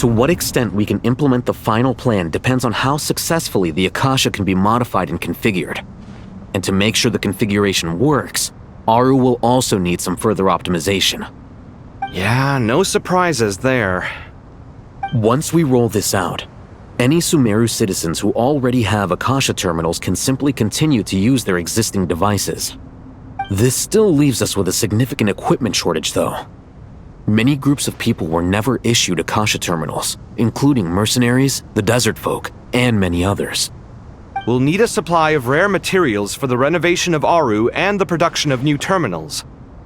To what extent we can implement the final plan depends on how successfully the Akasha can be modified and configured. And to make sure the configuration works, Aru will also need some further optimization. Yeah, no surprises there. Once we roll this out, any Sumeru citizens who already have Akasha terminals can simply continue to use their existing devices. This still leaves us with a significant equipment shortage, though. Many groups of people were never issued Akasha terminals, including mercenaries, the desert folk, and many others. We'll need a supply of rare materials for the renovation of Aru and the production of new terminals.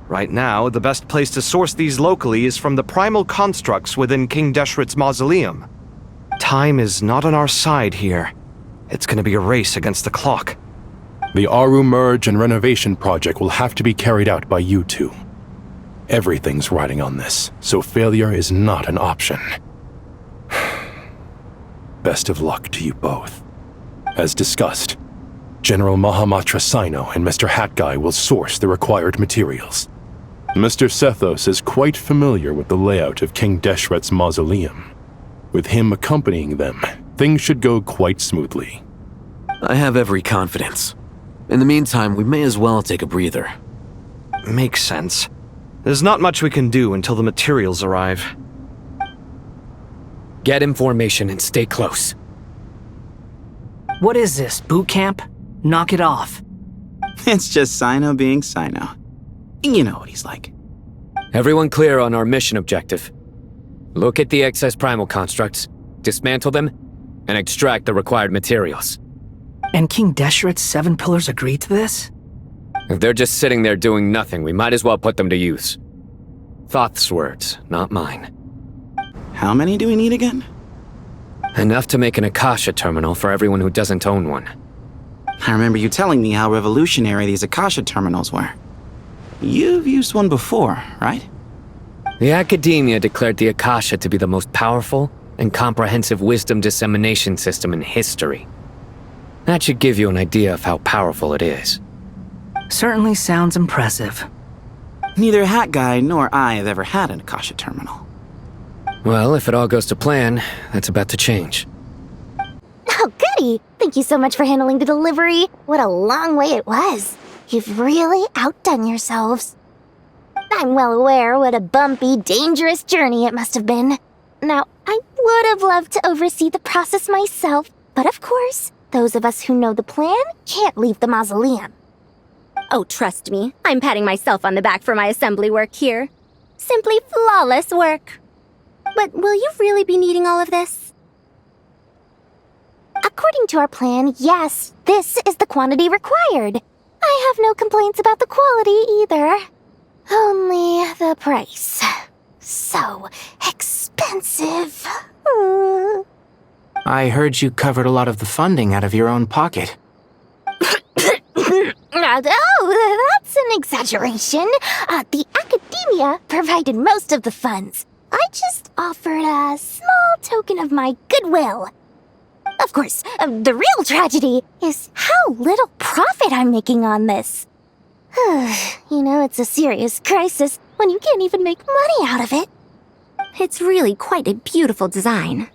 Right now, the best place to source these locally is from the primal constructs within King Deshret's mausoleum. Time is not on our side here. It's gonna be a race against the clock. The Aru merge and renovation project will have to be carried out by you two. Everything's riding on this, so failure is not an option. Best of luck to you both. As discussed, General Mahamatra Sino and Mr. Hat Guy will source the required materials. Mr. Sethos is quite familiar with the layout of King Deshret's mausoleum. With him accompanying them, things should go quite smoothly. I have every confidence. In the meantime, we may as well take a breather. Makes sense. There's not much we can do until the materials arrive. Get information and stay close. What is this, boot camp? Knock it off. It's just Sino being Sino. You know what he's like. Everyone clear on our mission objective. Look at the excess primal constructs, dismantle them, and extract the required materials. And King Deshret's 7 pillars agreed to this? If they're just sitting there doing nothing, we might as well put them to use. Thoth's words, not mine. How many do we need again? Enough to make an Akasha terminal for everyone who doesn't own one. I remember you telling me how revolutionary these Akasha terminals were. You've used one before, right? The Academia declared the Akasha to be the most powerful and comprehensive wisdom dissemination system in history. That should give you an idea of how powerful it is. Certainly sounds impressive. Neither Hat Guy nor I have ever had an Akasha terminal. Well, if it all goes to plan, that's about to change. Oh, goody! Thank you so much for handling the delivery. What a long way it was. You've really outdone yourselves. I'm well aware what a bumpy, dangerous journey it must have been. Now, I would have loved to oversee the process myself, but of course, those of us who know the plan can't leave the mausoleum. Oh, trust me, I'm patting myself on the back for my assembly work here. Simply flawless work. But will you really be needing all of this? According to our plan, yes, this is the quantity required. I have no complaints about the quality either. Only the price. So expensive. I heard you covered a lot of the funding out of your own pocket. Oh, that's an exaggeration. The Academia provided most of the funds. I just offered a small token of my goodwill. Of course, the real tragedy is how little profit I'm making on this. You know, it's a serious crisis when you can't even make money out of it. It's really quite a beautiful design.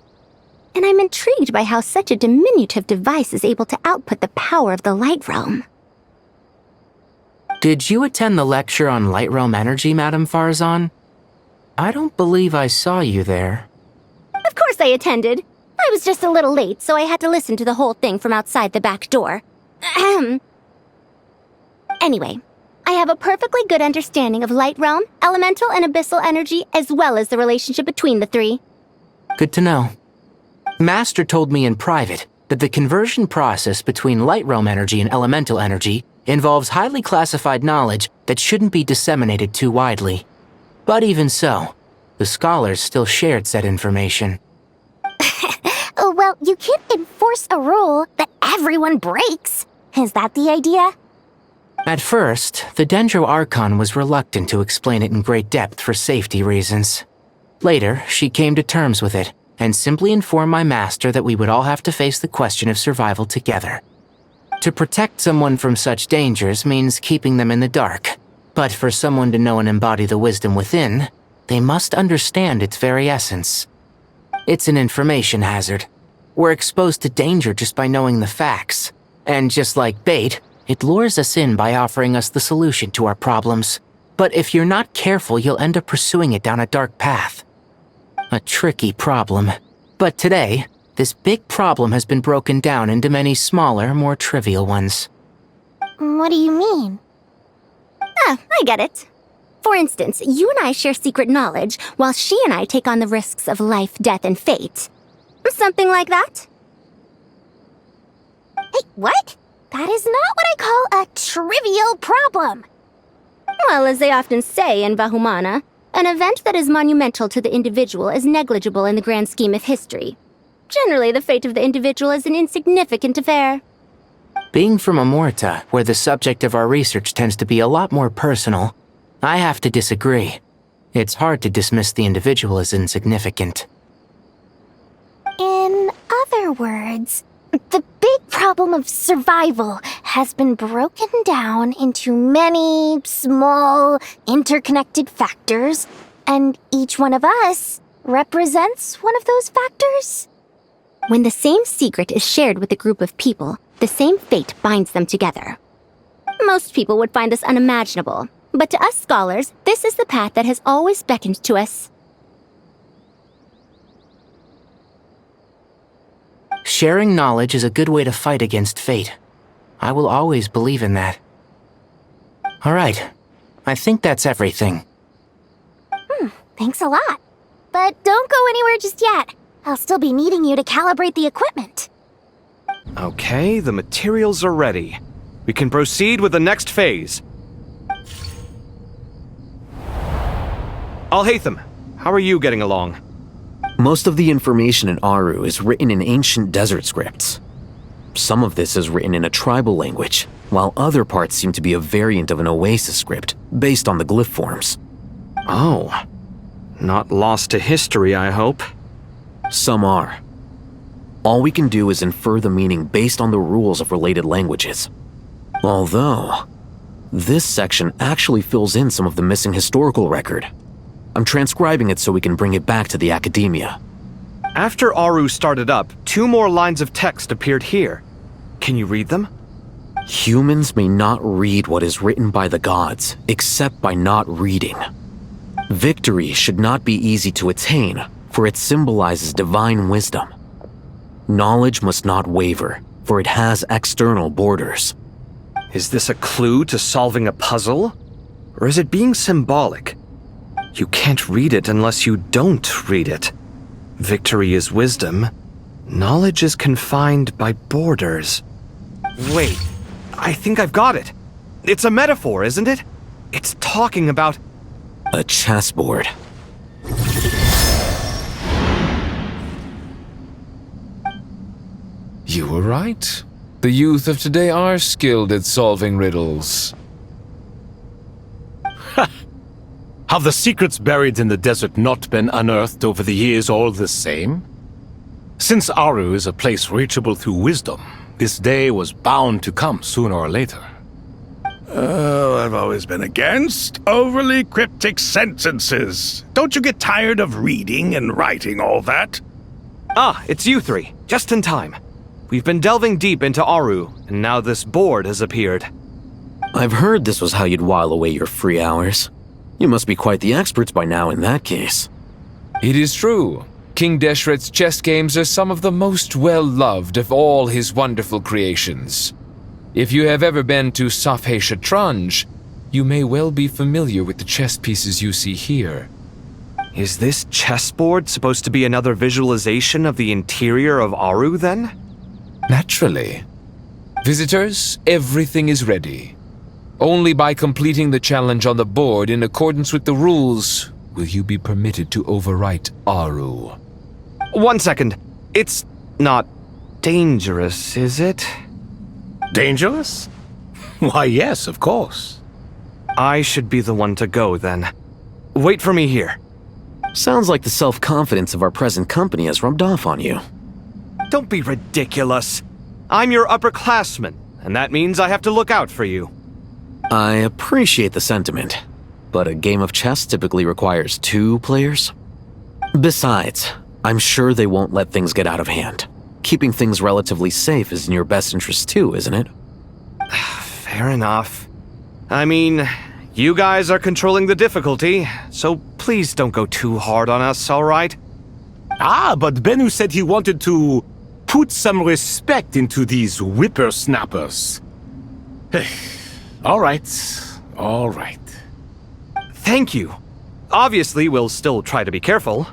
And I'm intrigued by how such a diminutive device is able to output the power of the Light Realm. Did you attend the lecture on Light Realm energy, Madame Farzan? I don't believe I saw you there. Of course I attended. I was just a little late, so I had to listen to the whole thing from outside the back door. Ahem. Anyway, I have a perfectly good understanding of Light Realm, elemental and abyssal energy, as well as the relationship between the three. Good to know. Master told me in private that the conversion process between Light Realm energy and elemental energy involves highly classified knowledge that shouldn't be disseminated too widely. But even so, the scholars still shared said information. Well, you can't enforce a rule that everyone breaks. Is that the idea? At first, the Dendro Archon was reluctant to explain it in great depth for safety reasons. Later, she came to terms with it and simply informed my master that we would all have to face the question of survival together. To protect someone from such dangers means keeping them in the dark, but for someone to know and embody the wisdom within, they must understand its very essence. It's an information hazard. We're exposed to danger just by knowing the facts. And just like bait, it lures us in by offering us the solution to our problems. But if you're not careful, you'll end up pursuing it down a dark path. A tricky problem. But today, this big problem has been broken down into many smaller, more trivial ones. What do you mean? I get it. For instance, you and I share secret knowledge, while she and I take on the risks of life, death, and fate. Something like that? Hey, what? That is not what I call a trivial problem. Well, as they often say in Bahumana, an event that is monumental to the individual is negligible in the grand scheme of history. Generally, the fate of the individual is an insignificant affair. Being from Amorta, where the subject of our research tends to be a lot more personal, I have to disagree. It's hard to dismiss the individual as insignificant. In other words, the big problem of survival has been broken down into many small, interconnected factors, and each one of us represents one of those factors. When the same secret is shared with a group of people, the same fate binds them together. Most people would find this unimaginable, but to us scholars, this is the path that has always beckoned to us. Sharing knowledge is a good way to fight against fate. I will always believe in that. Alright, I think that's everything. Thanks a lot. But don't go anywhere just yet. I'll still be needing you to calibrate the equipment. Okay, the materials are ready. We can proceed with the next phase. Alhaitham, how are you getting along? Most of the information in Aru is written in ancient desert scripts. Some of this is written in a tribal language, while other parts seem to be a variant of an oasis script, based on the glyph forms. Oh. Not lost to history, I hope. Some are. All we can do is infer the meaning based on the rules of related languages. Although, this section actually fills in some of the missing historical record. I'm transcribing it so we can bring it back to the academia. After Aru started up, 2 more lines of text appeared here. Can you read them? Humans may not read what is written by the gods, except by not reading. Victory should not be easy to attain, for it symbolizes divine wisdom. Knowledge must not waver, for it has external borders. Is this a clue to solving a puzzle? Or is it being symbolic? You can't read it unless you don't read it. Victory is wisdom. Knowledge is confined by borders. Wait, I think I've got it. It's a metaphor, isn't it? It's talking about... A chessboard. You were right. The youth of today are skilled at solving riddles. Have the secrets buried in the desert not been unearthed over the years all the same? Since Aru is a place reachable through wisdom, this day was bound to come sooner or later. Oh, I've always been against overly cryptic sentences. Don't you get tired of reading and writing all that? Ah, it's you 3. Just in time. We've been delving deep into Aru, and now this board has appeared. I've heard this was how you'd while away your free hours. You must be quite the experts by now in that case. It is true. King Deshret's chess games are some of the most well-loved of all his wonderful creations. If you have ever been to Safhe Shatranj, you may well be familiar with the chess pieces you see here. Is this chessboard supposed to be another visualization of the interior of Aru, then? Naturally. Visitors, everything is ready. Only by completing the challenge on the board in accordance with the rules will you be permitted to overwrite Aru. 1 second. It's not dangerous, is it? Dangerous? Why, yes, of course. I should be the one to go, then. Wait for me here. Sounds like the self-confidence of our present company has rubbed off on you. Don't be ridiculous. I'm your upperclassman, and that means I have to look out for you. I appreciate the sentiment, but a game of chess typically requires 2 players. Besides, I'm sure they won't let things get out of hand. Keeping things relatively safe is in your best interest too, isn't it? Fair enough. I mean, you guys are controlling the difficulty, so please don't go too hard on us, alright? Ah, but Bennu said he wanted to put some respect into these whippersnappers. All right. Thank you. Obviously, we'll still try to be careful.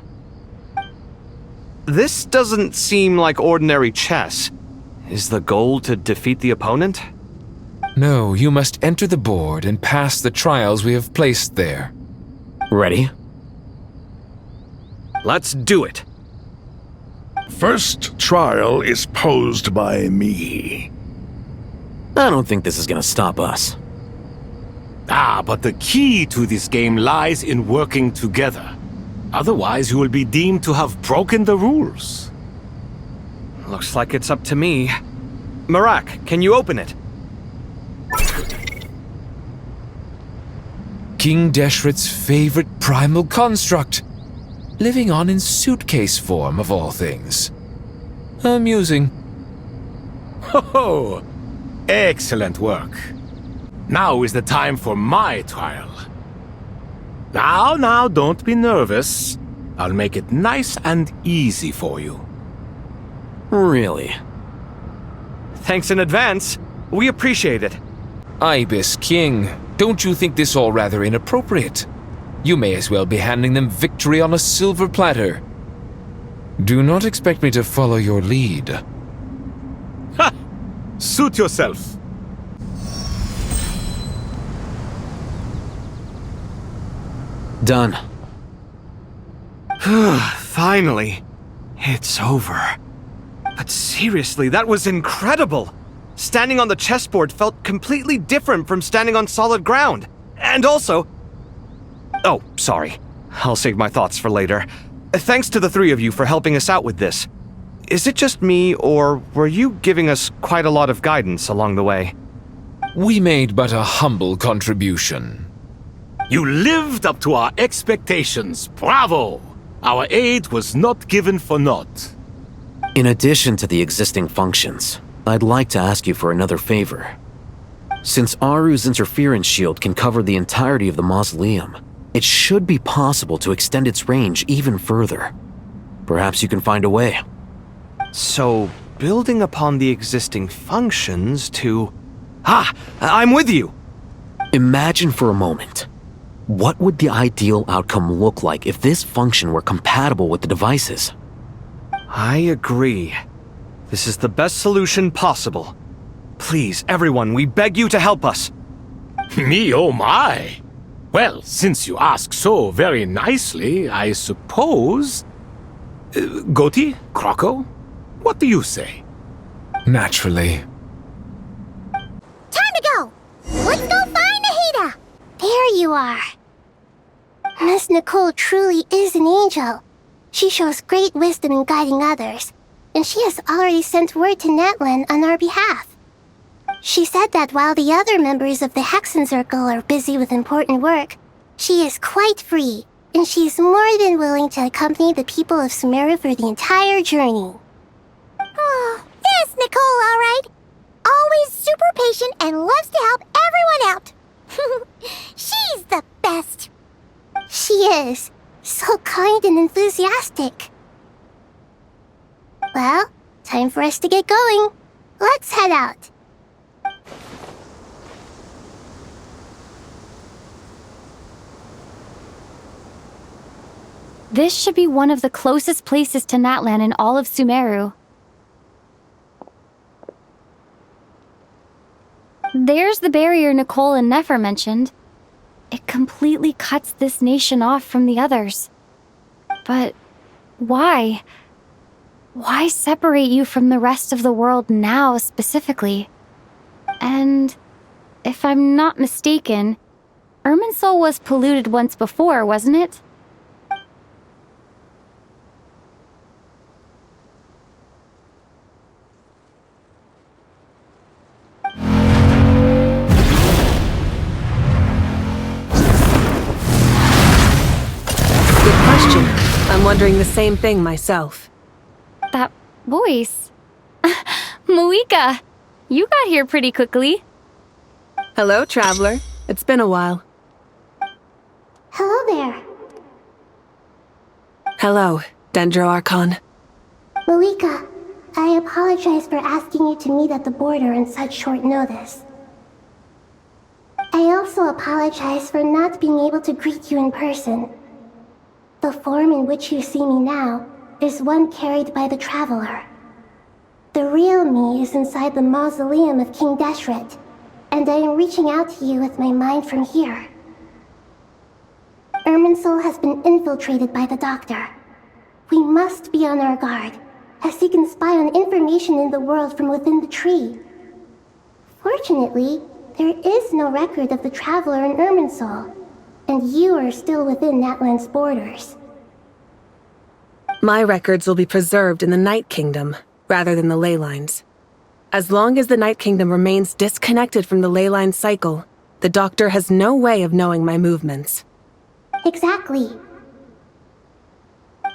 This doesn't seem like ordinary chess. Is the goal to defeat the opponent? No, you must enter the board and pass the trials we have placed there. Ready? Let's do it. First trial is posed by me. I don't think this is gonna stop us. Ah, but the key to this game lies in working together. Otherwise, you will be deemed to have broken the rules. Looks like it's up to me. Marak, can you open it? King Deshret's favorite primal construct. Living on in suitcase form, of all things. Amusing. Ho! Excellent work. Now is the time for my trial. Now, don't be nervous. I'll make it nice and easy for you. Really? Thanks in advance. We appreciate it. Ibis King, don't you think this all rather inappropriate? You may as well be handing them victory on a silver platter. Do not expect me to follow your lead. Ha! Suit yourself. Done. Finally. It's over. But seriously, that was incredible! Standing on the chessboard felt completely different from standing on solid ground. And also... Oh, sorry. I'll save my thoughts for later. Thanks to the three of you for helping us out with this. Is it just me, or were you giving us quite a lot of guidance along the way? We made but a humble contribution. You lived up to our expectations. Bravo! Our aid was not given for naught. In addition to the existing functions, I'd like to ask you for another favor. Since Aru's interference shield can cover the entirety of the mausoleum, it should be possible to extend its range even further. Perhaps you can find a way. So, building upon the existing functions to... I'm with you! Imagine for a moment. What would the ideal outcome look like if this function were compatible with the devices? I agree. This is the best solution possible. Please, everyone, we beg you to help us. Me, oh my! Well, since you ask so very nicely, I suppose... Goti? Kroko? What do you say? Naturally. Time to go! Let's go find Nahida! There you are. Miss Nicole truly is an angel. She shows great wisdom in guiding others, and she has already sent word to Natlan on our behalf. She said that while the other members of the Hexen Circle are busy with important work, she is quite free, and she is more than willing to accompany the people of Sumeru for the entire journey. Oh, yes, Nicole, all right. Always super patient and loves to help everyone out. She's the best. She is. So kind and enthusiastic. Well, time for us to get going. Let's head out. This should be one of the closest places to Natlan in all of Sumeru. There's the barrier Nicole and Nefer mentioned. It completely cuts this nation off from the others. But why? Why separate you from the rest of the world now, specifically? And if I'm not mistaken, Irminsul was polluted once before, wasn't it? I'm wondering the same thing myself. That voice. Malika, you got here pretty quickly. Hello, traveler. It's been a while. Hello there. Hello, Dendro Archon. Malika, I apologize for asking you to meet at the border on such short notice. I also apologize for not being able to greet you in person. The form in which you see me now is one carried by the Traveler. The real me is inside the mausoleum of King Deshret, and I am reaching out to you with my mind from here. Irminsul has been infiltrated by the Doctor. We must be on our guard, as he can spy on information in the world from within the tree. Fortunately, there is no record of the Traveler in Irminsul, and you are still within Natlan's borders. My records will be preserved in the Night Kingdom, rather than the ley lines. As long as the Night Kingdom remains disconnected from the ley line cycle, the Doctor has no way of knowing my movements. Exactly.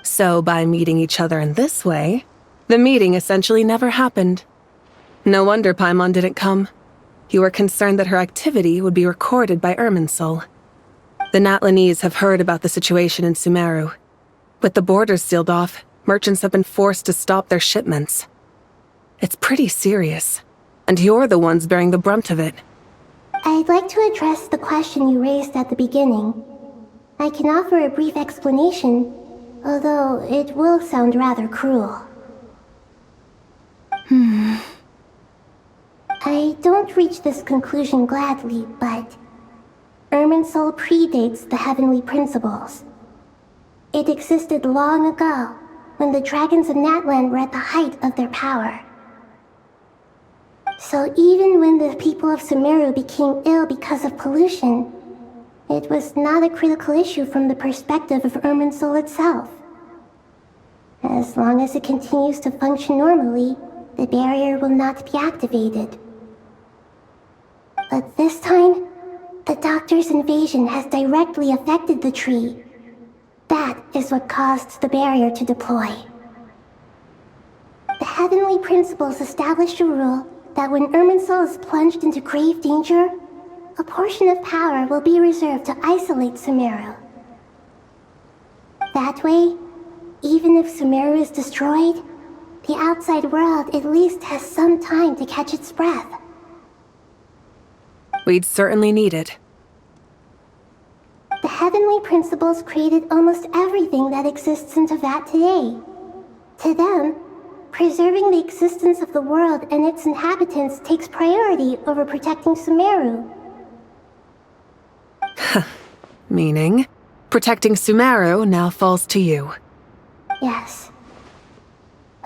So by meeting each other in this way, the meeting essentially never happened. No wonder Paimon didn't come. You were concerned that her activity would be recorded by Irminsul. The Natlanese have heard about the situation in Sumeru. With the borders sealed off, merchants have been forced to stop their shipments. It's pretty serious, and you're the ones bearing the brunt of it. I'd like to address the question you raised at the beginning. I can offer a brief explanation, although it will sound rather cruel. I don't reach this conclusion gladly, but Irminsul predates the heavenly principles. It existed long ago, when the dragons of Natlan were at the height of their power. So even when the people of Sumeru became ill because of pollution, it was not a critical issue from the perspective of Irminsul itself. As long as it continues to function normally, the barrier will not be activated. But this time, the Doctor's invasion has directly affected the tree. That is what caused the barrier to deploy. The heavenly principles established a rule that when Irminsul is plunged into grave danger, a portion of power will be reserved to isolate Sumeru. That way, even if Sumeru is destroyed, the outside world at least has some time to catch its breath. We'd certainly need it. The heavenly principles created almost everything that exists in Teyvat today. To them, preserving the existence of the world and its inhabitants takes priority over protecting Sumeru. Meaning, protecting Sumeru now falls to you. Yes.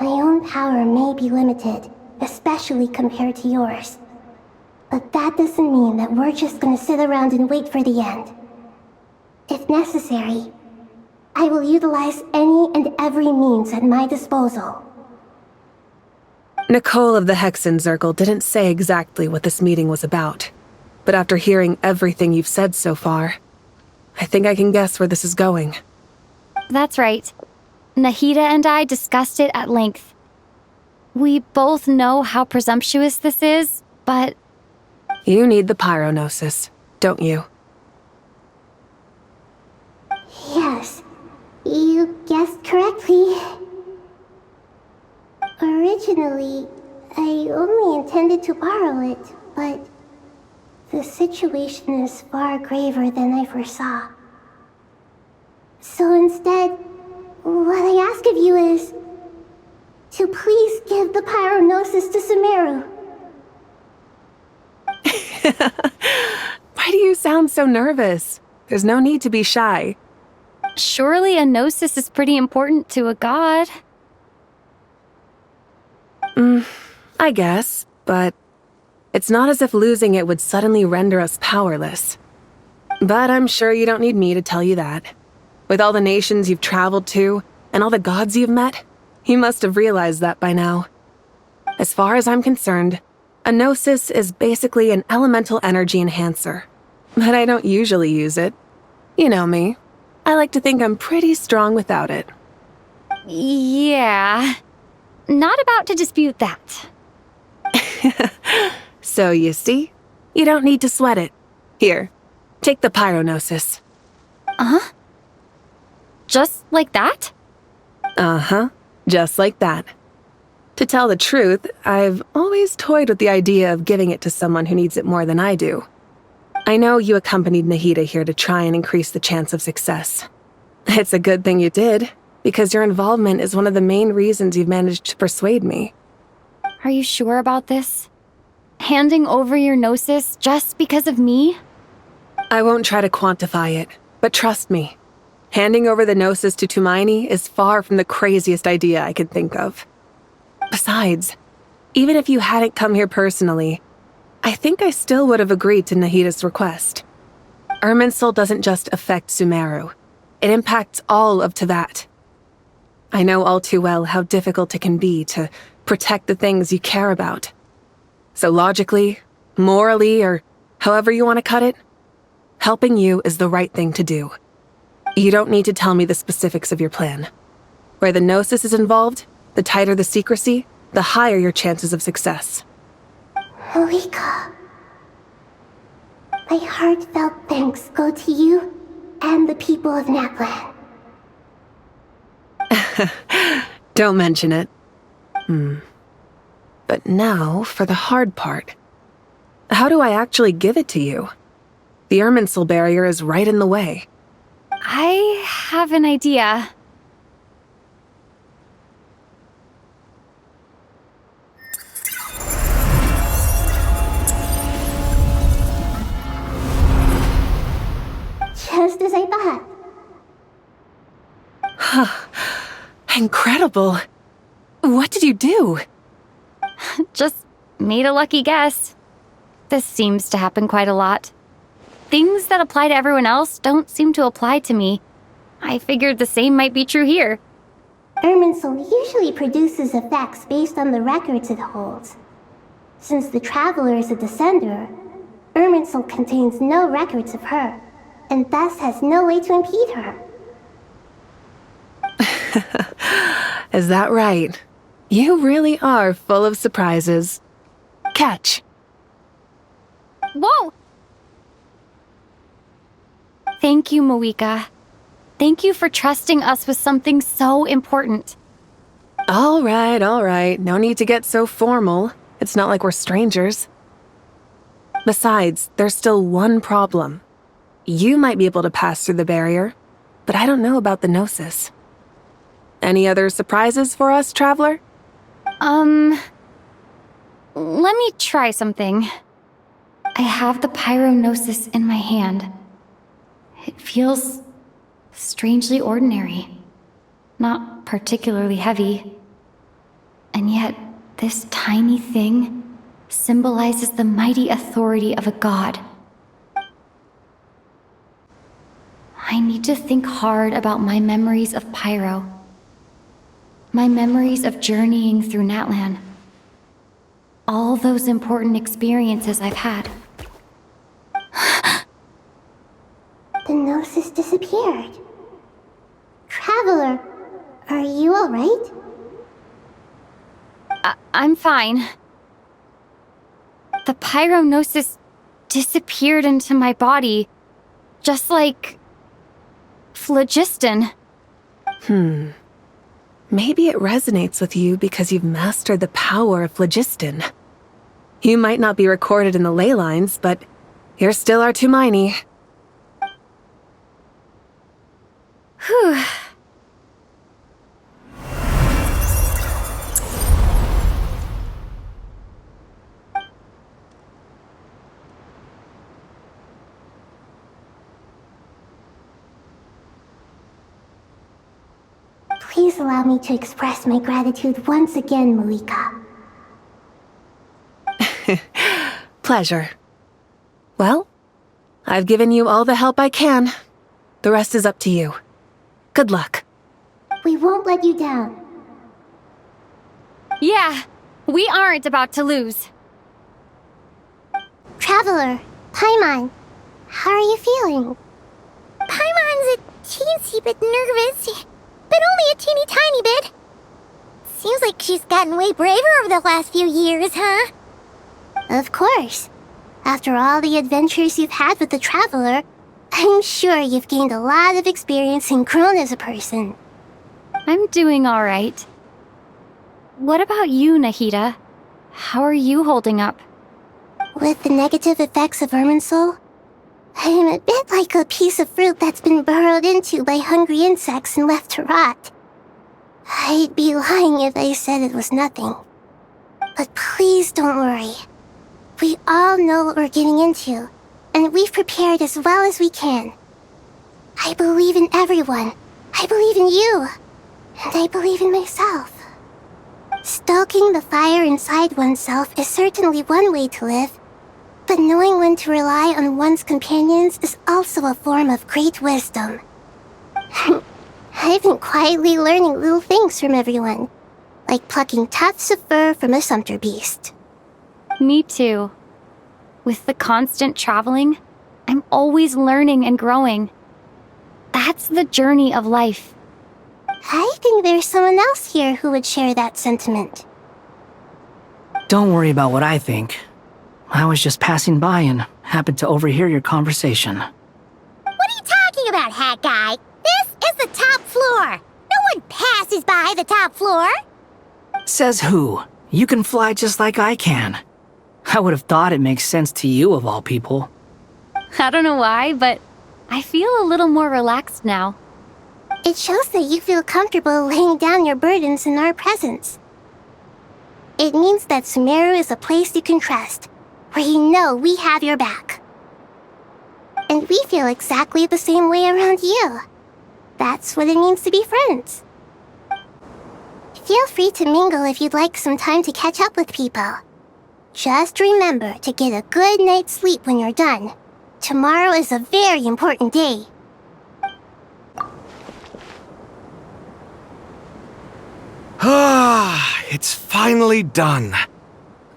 My own power may be limited, especially compared to yours. But that doesn't mean that we're just gonna sit around and wait for the end. If necessary, I will utilize any and every means at my disposal. Nicole of the Hexen Circle didn't say exactly what this meeting was about, but after hearing everything you've said so far, I think I can guess where this is going. That's right. Nahida and I discussed it at length. We both know how presumptuous this is, but... You need the pyronosis, don't you? Yes, you guessed correctly. Originally, I only intended to borrow it, but the situation is far graver than I foresaw. So instead, what I ask of you is to please give the pyronosis to Sumeru. Why do you sound so nervous? There's no need to be shy. Surely a gnosis is pretty important to a god. I guess, but it's not as if losing it would suddenly render us powerless. But I'm sure you don't need me to tell you that. With all the nations you've traveled to, and all the gods you've met, you must have realized that by now. As far as I'm concerned, a gnosis is basically an elemental energy enhancer. But I don't usually use it. You know me. I like to think I'm pretty strong without it. Yeah. Not about to dispute that. So you see? You don't need to sweat it. Here, take the pyronosis. Uh-huh. Just like that? Uh-huh. Just like that. To tell the truth, I've always toyed with the idea of giving it to someone who needs it more than I do. I know you accompanied Nahida here to try and increase the chance of success. It's a good thing you did, because your involvement is one of the main reasons you've managed to persuade me. Are you sure about this? Handing over your gnosis just because of me? I won't try to quantify it, but trust me. Handing over the gnosis to Tumaini is far from the craziest idea I could think of. Besides, even if you hadn't come here personally, I think I still would have agreed to Nahida's request. Irminsul doesn't just affect Sumeru. It impacts all of Teyvat. I know all too well how difficult it can be to protect the things you care about. So logically, morally, or however you want to cut it, helping you is the right thing to do. You don't need to tell me the specifics of your plan. Where the Gnosis is involved, the tighter the secrecy, the higher your chances of success. Marika. My heartfelt thanks go to you and the people of Naplan. Don't mention it. But now for the hard part. How do I actually give it to you? The Irminsul barrier is right in the way. I have an idea. Just as I thought. Incredible. What did you do? Just made a lucky guess. This seems to happen quite a lot. Things that apply to everyone else don't seem to apply to me. I figured the same might be true here. Irminsul usually produces effects based on the records it holds. Since the Traveler is a descender, Irminsul contains no records of her, and thus has no way to impede her. Is that right? You really are full of surprises. Catch. Whoa! Thank you, Moika. Thank you for trusting us with something so important. All right. No need to get so formal. It's not like we're strangers. Besides, there's still one problem. You might be able to pass through the barrier, but I don't know about the Gnosis. Any other surprises for us, Traveler? Let me try something. I have the Pyrognosis in my hand. It feels strangely ordinary. Not particularly heavy. And yet, this tiny thing symbolizes the mighty authority of a god. I need to think hard about my memories of Pyro. My memories of journeying through Natlan. All those important experiences I've had. The Gnosis disappeared. Traveler, are you alright? I'm fine. The Pyrognosis disappeared into my body, just like phlogiston. Maybe it resonates with you because you've mastered the power of phlogiston. You might not be recorded in the ley lines, but you're still our Tumaini. Whew. Please allow me to express my gratitude once again, Malika. Pleasure. Well, I've given you all the help I can. The rest is up to you. Good luck. We won't let you down. Yeah, we aren't about to lose. Traveler, Paimon, how are you feeling? Paimon's a teensy bit nervous. but only a teeny tiny bit. Seems like she's gotten way braver over the last few years, huh? Of course. After all the adventures you've had with the Traveler, I'm sure you've gained a lot of experience and grown as a person. I'm doing all right. What about you, Nahida? How are you holding up? With the negative effects of Irminsul, I'm a bit like a piece of fruit that's been burrowed into by hungry insects and left to rot. I'd be lying if I said it was nothing. But please don't worry. We all know what we're getting into, and we've prepared as well as we can. I believe in everyone. I believe in you. And I believe in myself. Stoking the fire inside oneself is certainly one way to live, but knowing when to rely on one's companions is also a form of great wisdom. I've been quietly learning little things from everyone, like plucking tufts of fur from a sumpter beast. Me too. With the constant traveling, I'm always learning and growing. That's the journey of life. I think there's someone else here who would share that sentiment. Don't worry about what I think. I was just passing by and happened to overhear your conversation. What are you talking about, Hat Guy? This is the top floor. No one passes by the top floor. Says who? You can fly just like I can. I would have thought it makes sense to you of all people. I don't know why, but I feel a little more relaxed now. It shows that you feel comfortable laying down your burdens in our presence. It means that Sumeru is a place you can trust, where you know we have your back. And we feel exactly the same way around you. That's what it means to be friends. Feel free to mingle if you'd like some time to catch up with people. Just remember to get a good night's sleep when you're done. Tomorrow is a very important day. Ah, it's finally done.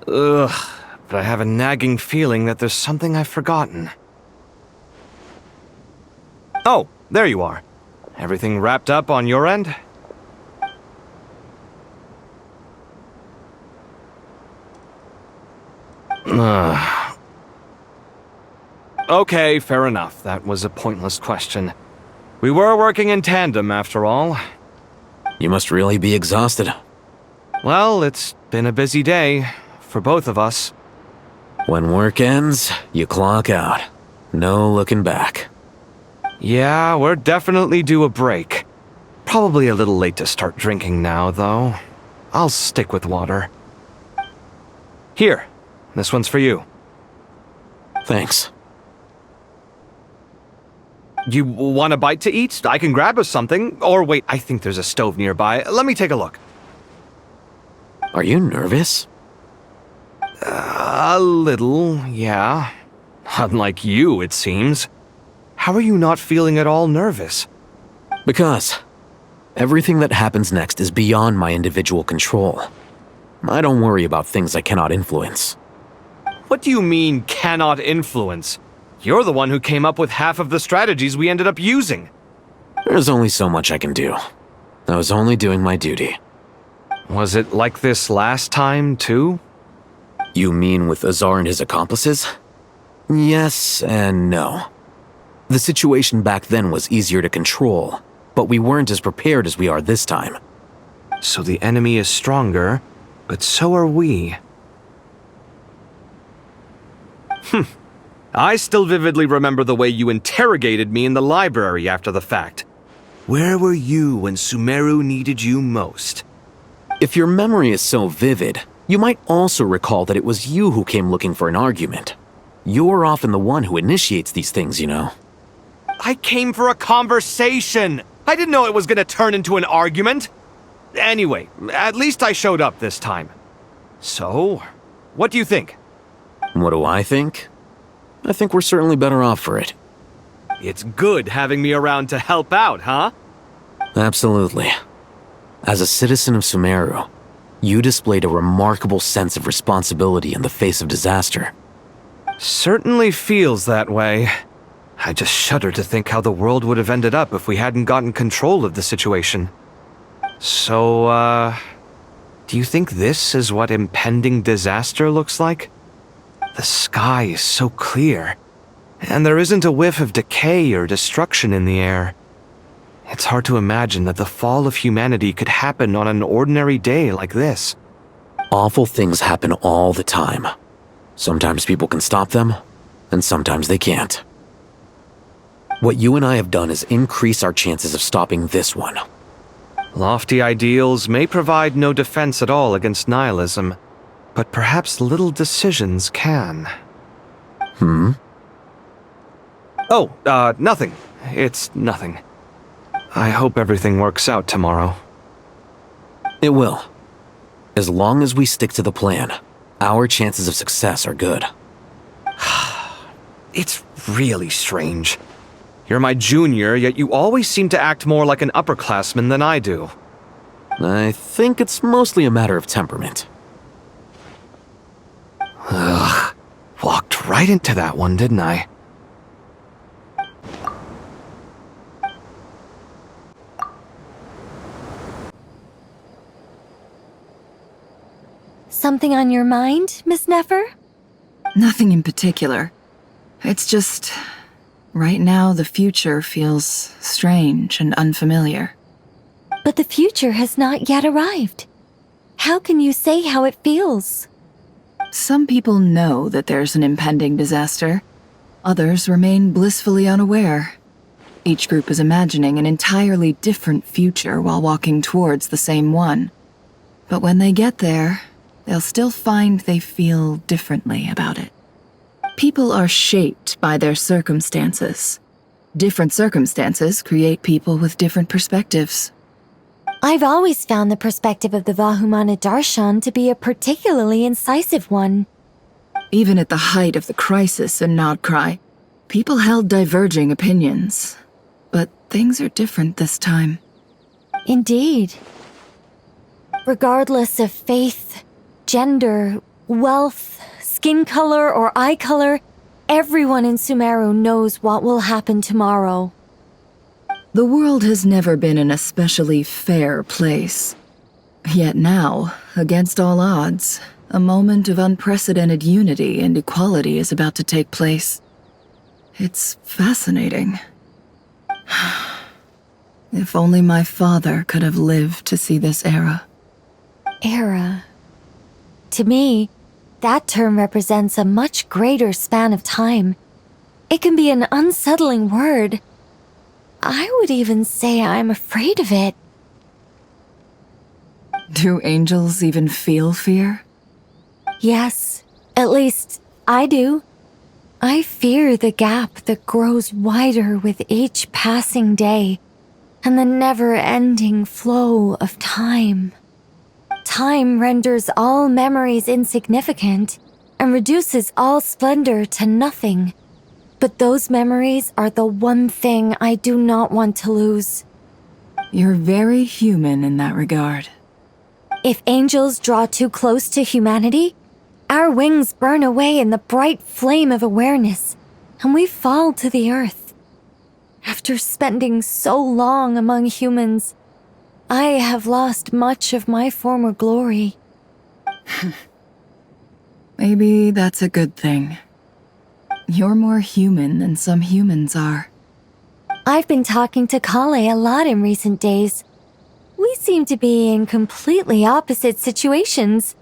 Ugh, but I have a nagging feeling that there's something I've forgotten. Oh, there you are. Everything wrapped up on your end? Okay, fair enough. That was a pointless question. We were working in tandem, after all. You must really be exhausted. Well, it's been a busy day for both of us. When work ends, you clock out. No looking back. Yeah, we're definitely due a break. Probably a little late to start drinking now, though. I'll stick with water. Here, this one's for you. Thanks. You want a bite to eat? I can grab us something. Or wait, I think there's a stove nearby. Let me take a look. Are you nervous? A little, yeah. Unlike you, it seems. How are you not feeling at all nervous? Because everything that happens next is beyond my individual control. I don't worry about things I cannot influence. What do you mean, cannot influence? You're the one who came up with half of the strategies we ended up using. There's only so much I can do. I was only doing my duty. Was it like this last time, too? You mean with Azar and his accomplices? Yes and no. The situation back then was easier to control, but we weren't as prepared as we are this time. So the enemy is stronger, but so are we. I still vividly remember the way you interrogated me in the library after the fact. Where were you when Sumeru needed you most? If your memory is so vivid, you might also recall that it was you who came looking for an argument. You're often the one who initiates these things, you know. I came for a conversation! I didn't know it was gonna turn into an argument! Anyway, at least I showed up this time. So, what do you think? What do I think? I think we're certainly better off for it. It's good having me around to help out, huh? Absolutely. As a citizen of Sumeru, you displayed a remarkable sense of responsibility in the face of disaster. Certainly feels that way. I just shudder to think how the world would have ended up if we hadn't gotten control of the situation. So, do you think this is what impending disaster looks like? The sky is so clear, and there isn't a whiff of decay or destruction in the air. It's hard to imagine that the fall of humanity could happen on an ordinary day like this. Awful things happen all the time. Sometimes people can stop them, and sometimes they can't. What you and I have done is increase our chances of stopping this one. Lofty ideals may provide no defense at all against nihilism, but perhaps little decisions can. Oh, nothing. It's nothing. I hope everything works out tomorrow. It will. As long as we stick to the plan, our chances of success are good. It's really strange. You're my junior, yet you always seem to act more like an upperclassman than I do. I think it's mostly a matter of temperament. Ugh. Walked right into that one, didn't I? Something on your mind, Miss Nefer? Nothing in particular. It's just... right now, the future feels strange and unfamiliar. But the future has not yet arrived. How can you say how it feels? Some people know that there's an impending disaster. Others remain blissfully unaware. Each group is imagining an entirely different future while walking towards the same one. But when they get there, they'll still find they feel differently about it. People are shaped by their circumstances. Different circumstances create people with different perspectives. I've always found the perspective of the Vahumana Darshan to be a particularly incisive one. Even at the height of the crisis in Krai, people held diverging opinions. But things are different this time. Indeed. Regardless of faith, gender, wealth, skin color, or eye color, everyone in Sumeru knows what will happen tomorrow. The world has never been an especially fair place. Yet now, against all odds, a moment of unprecedented unity and equality is about to take place. It's fascinating. If only my father could have lived to see this era. Era. To me, that term represents a much greater span of time. It can be an unsettling word. I would even say I'm afraid of it. Do angels even feel fear? Yes, at least I do. I fear the gap that grows wider with each passing day, and the never-ending flow of time. Time renders all memories insignificant, and reduces all splendor to nothing. But those memories are the one thing I do not want to lose. You're very human in that regard. If angels draw too close to humanity, our wings burn away in the bright flame of awareness, and we fall to the earth. After spending so long among humans, I have lost much of my former glory. Maybe that's a good thing. You're more human than some humans are. I've been talking to Kale a lot in recent days. We seem to be in completely opposite situations.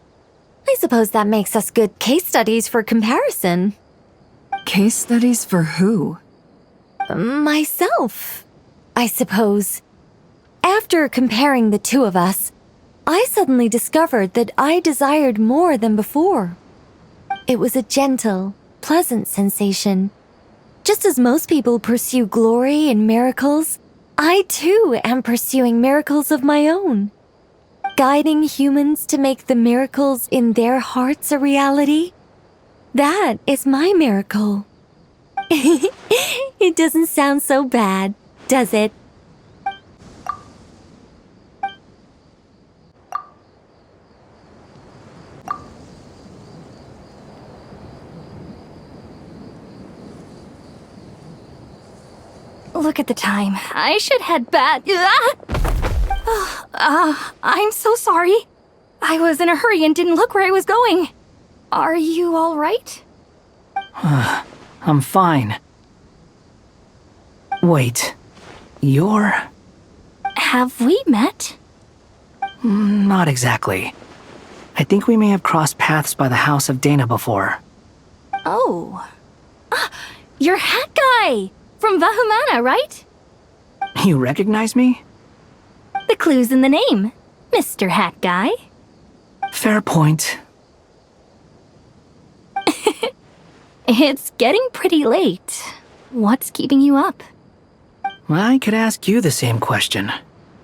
I suppose that makes us good case studies for comparison. Case studies for who? Myself, I suppose. After comparing the two of us, I suddenly discovered that I desired more than before. It was a gentle, pleasant sensation. Just as most people pursue glory and miracles, I too am pursuing miracles of my own. Guiding humans to make the miracles in their hearts a reality. That is my miracle. It doesn't sound so bad, does it? Look at the time. I should head back. I'm so sorry. I was in a hurry and didn't look where I was going. Are you all right? I'm fine. Wait, you're... Have we met? Not exactly. I think we may have crossed paths by the house of Dana before. Oh. You're Hat Guy! From Vahumana, right? You recognize me? The clue's in the name. Mr. Hat Guy. Fair point. It's getting pretty late. What's keeping you up? I could ask you the same question.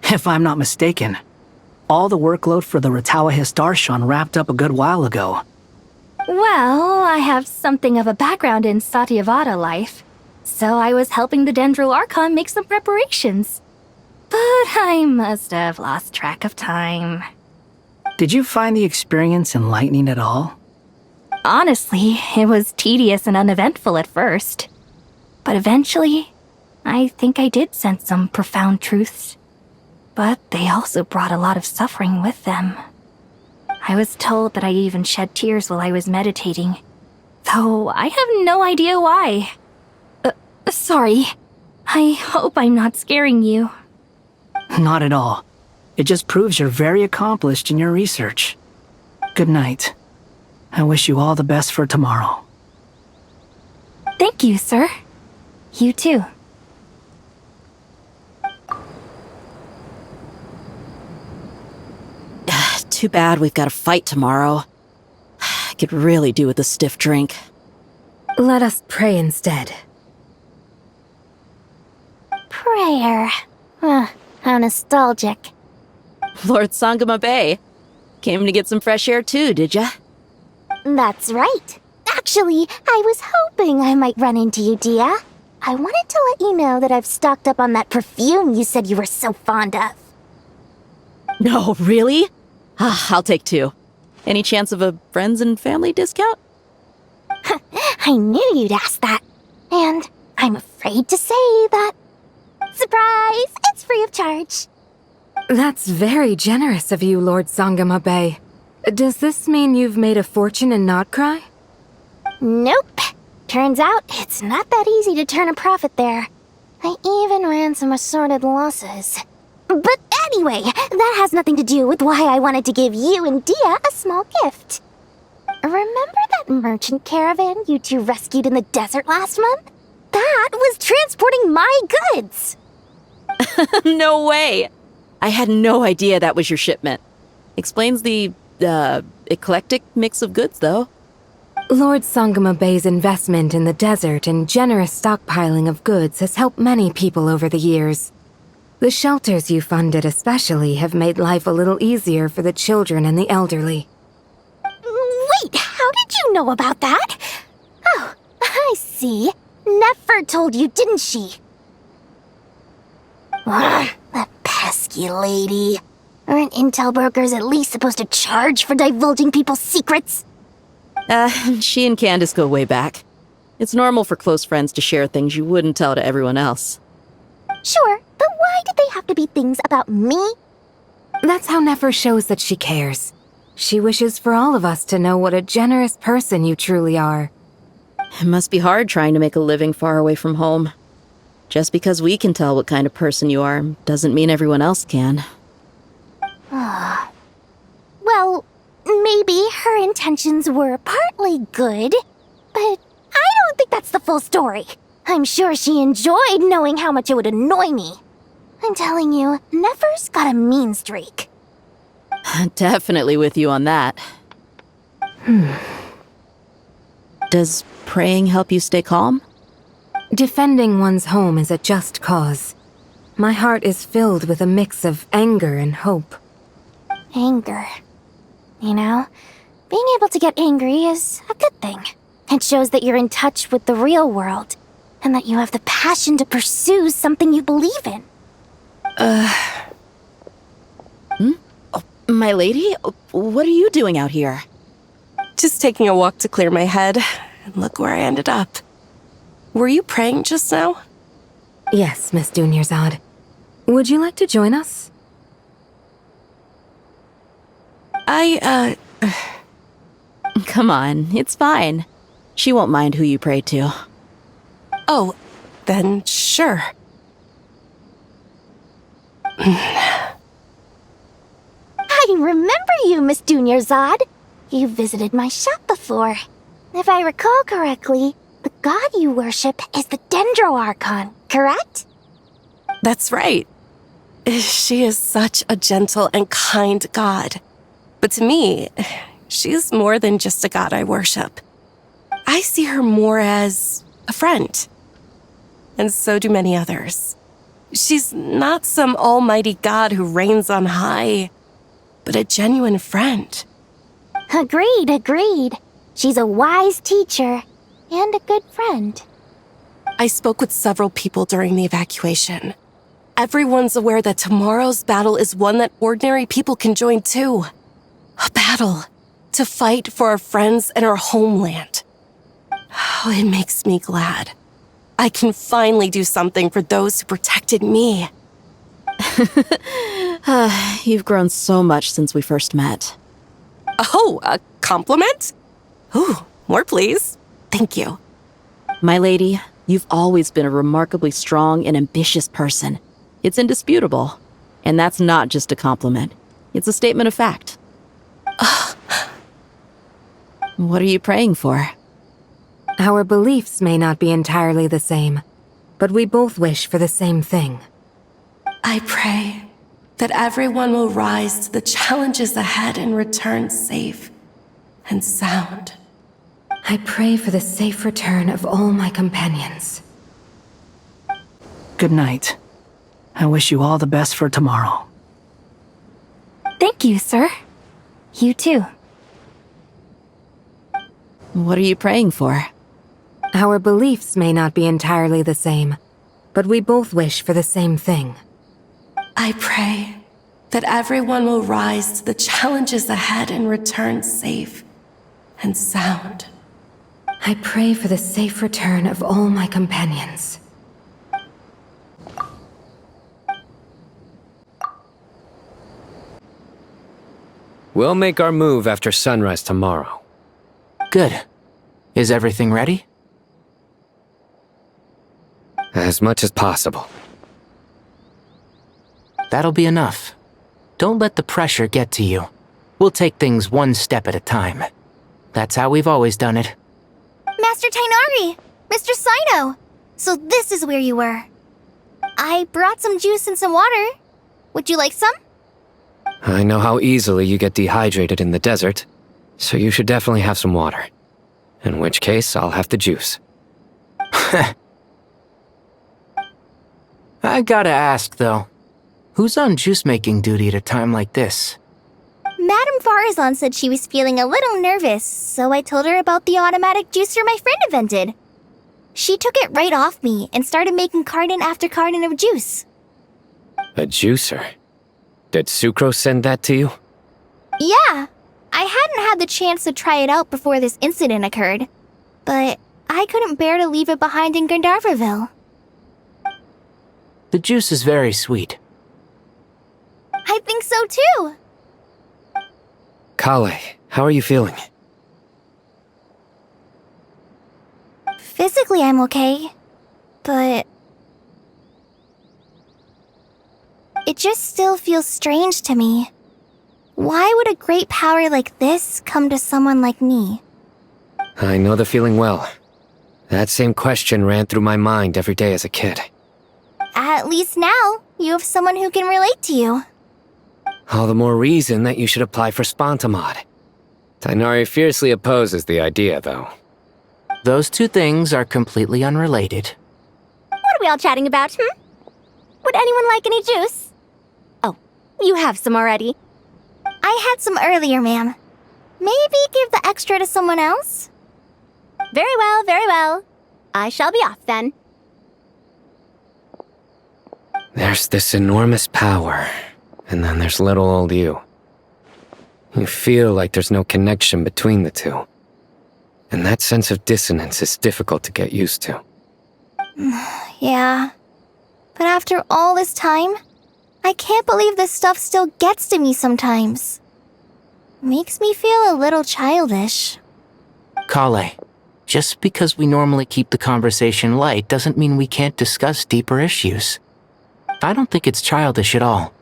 If I'm not mistaken, all the workload for the Ratawa Histarshan wrapped up a good while ago. Well, I have something of a background in Satyavada life, so I was helping the Dendro Archon make some preparations. But I must have lost track of time. Did you find the experience enlightening at all? Honestly, it was tedious and uneventful at first. But eventually, I think I did sense some profound truths. But they also brought a lot of suffering with them. I was told that I even shed tears while I was meditating, though I have no idea why. Sorry. I hope I'm not scaring you. Not at all. It just proves you're very accomplished in your research. Good night. I wish you all the best for tomorrow. Thank you, sir. You too. Too bad we've got a fight tomorrow. I could really do with a stiff drink. Let us pray instead. Prayer. How nostalgic. Lord Sangama Bay. Came to get some fresh air too, did ya? That's right. Actually, I was hoping I might run into you, Dia. I wanted to let you know that I've stocked up on that perfume you said you were so fond of. No, really? I'll take 2. Any chance of a friends and family discount? I knew you'd ask that. And I'm afraid to say that... Surprise! It's free of charge. That's very generous of you, Lord Sangama Bay. Does this mean you've made a fortune in Not Krai? Nope. Turns out it's not that easy to turn a profit there. I even ran some assorted losses. But anyway, that has nothing to do with why I wanted to give you and Dia a small gift. Remember that merchant caravan you two rescued in the desert last month? That was transporting my goods! No way! I had no idea that was your shipment. Explains the, eclectic mix of goods, though. Lord Sangama Bay's investment in the desert and generous stockpiling of goods has helped many people over the years. The shelters you funded especially have made life a little easier for the children and the elderly. Wait, how did you know about that? Oh, I see. Nefer told you, didn't she? That pesky lady. Aren't intel brokers at least supposed to charge for divulging people's secrets? She and Candace go way back. It's normal for close friends to share things you wouldn't tell to everyone else. Sure, but why did they have to be things about me? That's how Nefer shows that she cares. She wishes for all of us to know what a generous person you truly are. It must be hard trying to make a living far away from home. Just because we can tell what kind of person you are doesn't mean everyone else can. Well, maybe her intentions were partly good, but I don't think that's the full story. I'm sure she enjoyed knowing how much it would annoy me. I'm telling you, Nefer's got a mean streak. Definitely with you on that. Does praying help you stay calm? Defending one's home is a just cause. My heart is filled with a mix of anger and hope. Anger. You know, being able to get angry is a good thing. It shows that you're in touch with the real world, and that you have the passion to pursue something you believe in. Oh, my lady? What are you doing out here? Just taking a walk to clear my head, and look where I ended up. Were you praying just now? Yes, Miss Dunyarzad. Would you like to join us? Come on, it's fine. She won't mind who you pray to. Oh, then sure. I remember you, Miss Dunyarzad. You visited my shop before. If I recall correctly, the god you worship is the Dendro Archon, correct? That's right. She is such a gentle and kind god. But to me, she's more than just a god I worship. I see her more as a friend. And so do many others. She's not some almighty god who reigns on high, but a genuine friend. Agreed. She's a wise teacher and a good friend. I spoke with several people during the evacuation. Everyone's aware that tomorrow's battle is one that ordinary people can join too. A battle to fight for our friends and our homeland. Oh, it makes me glad. I can finally do something for those who protected me. You've grown so much since we first met. Oh, a compliment? Ooh, more please. Thank you. My lady, you've always been a remarkably strong and ambitious person. It's indisputable. And that's not just a compliment. It's a statement of fact. What are you praying for? Our beliefs may not be entirely the same, but we both wish for the same thing. I pray that everyone will rise to the challenges ahead and return safe and sound. I pray for the safe return of all my companions. Good night. I wish you all the best for tomorrow. Thank you, sir. You too. What are you praying for? Our beliefs may not be entirely the same, but we both wish for the same thing. I pray that everyone will rise to the challenges ahead and return safe and sound. I pray for the safe return of all my companions. We'll make our move after sunrise tomorrow. Good. Is everything ready? As much as possible. That'll be enough. Don't let the pressure get to you. We'll take things one step at a time. That's how we've always done it. Master Tainari! Mr. Sino! So this is where you were. I brought some juice and some water. Would you like some? I know how easily you get dehydrated in the desert, so you should definitely have some water. In which case, I'll have the juice. I gotta ask, though. Who's on juice-making duty at a time like this? Madame Farazan said she was feeling a little nervous, so I told her about the automatic juicer my friend invented. She took it right off me and started making carton after carton of juice. A juicer? Did Sucrose send that to you? Yeah, I hadn't had the chance to try it out before this incident occurred, but I couldn't bear to leave it behind in Gandharvaville. The juice is very sweet. I think so too. Kale, how are you feeling? Physically, I'm okay, but it just still feels strange to me. Why would a great power like this come to someone like me? I know the feeling well. That same question ran through my mind every day as a kid. At least now, you have someone who can relate to you. All the more reason that you should apply for Spontamod. Tainari fiercely opposes the idea, though. Those two things are completely unrelated. What are we all chatting about, Would anyone like any juice? Oh, you have some already. I had some earlier, ma'am. Maybe give the extra to someone else? Very well, very well. I shall be off then. There's this enormous power, and then there's little old you. You feel like there's no connection between the two. And that sense of dissonance is difficult to get used to. Yeah. But after all this time, I can't believe this stuff still gets to me sometimes. Makes me feel a little childish. Kale, just because we normally keep the conversation light doesn't mean we can't discuss deeper issues. I don't think it's childish at all.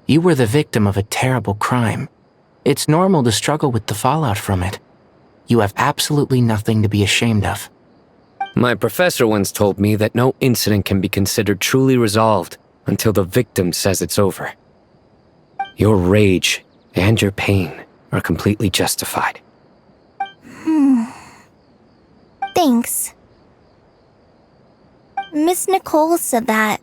You were the victim of a terrible crime. It's normal to struggle with the fallout from it. You have absolutely nothing to be ashamed of. My professor once told me that no incident can be considered truly resolved until the victim says it's over. Your rage and your pain are completely justified. Thanks. Miss Nicole said that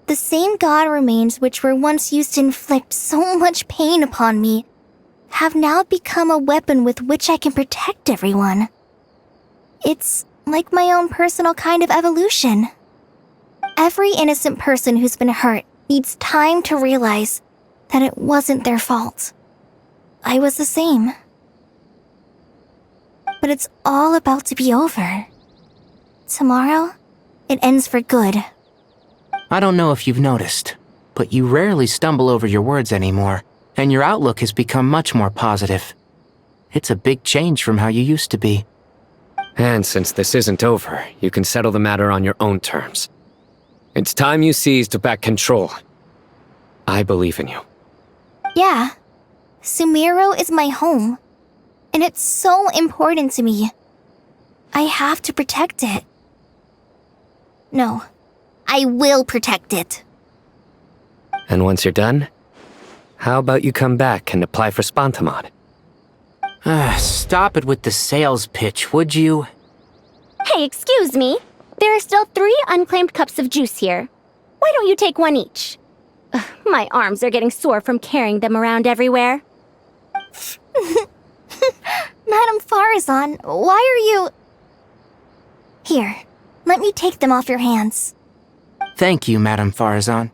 the same god remains which were once used to inflict so much pain upon me have now become a weapon with which I can protect everyone. It's like my own personal kind of evolution. Every innocent person who's been hurt needs time to realize that it wasn't their fault. I was the same. But it's all about to be over. Tomorrow, it ends for good. I don't know if you've noticed, but you rarely stumble over your words anymore, and your outlook has become much more positive. It's a big change from how you used to be. And since this isn't over, you can settle the matter on your own terms. It's time you seized back control. I believe in you. Yeah, Sumeru is my home, and it's so important to me. I have to protect it. No, I will protect it. And once you're done, how about you come back and apply for Spantamod? Stop it with the sales pitch, would you? Hey, excuse me. There are still 3 unclaimed cups of juice here. Why don't you take one each? Ugh, my arms are getting sore from carrying them around everywhere. Madame Farazan, why are you... Here, let me take them off your hands. Thank you, Madame Farazan.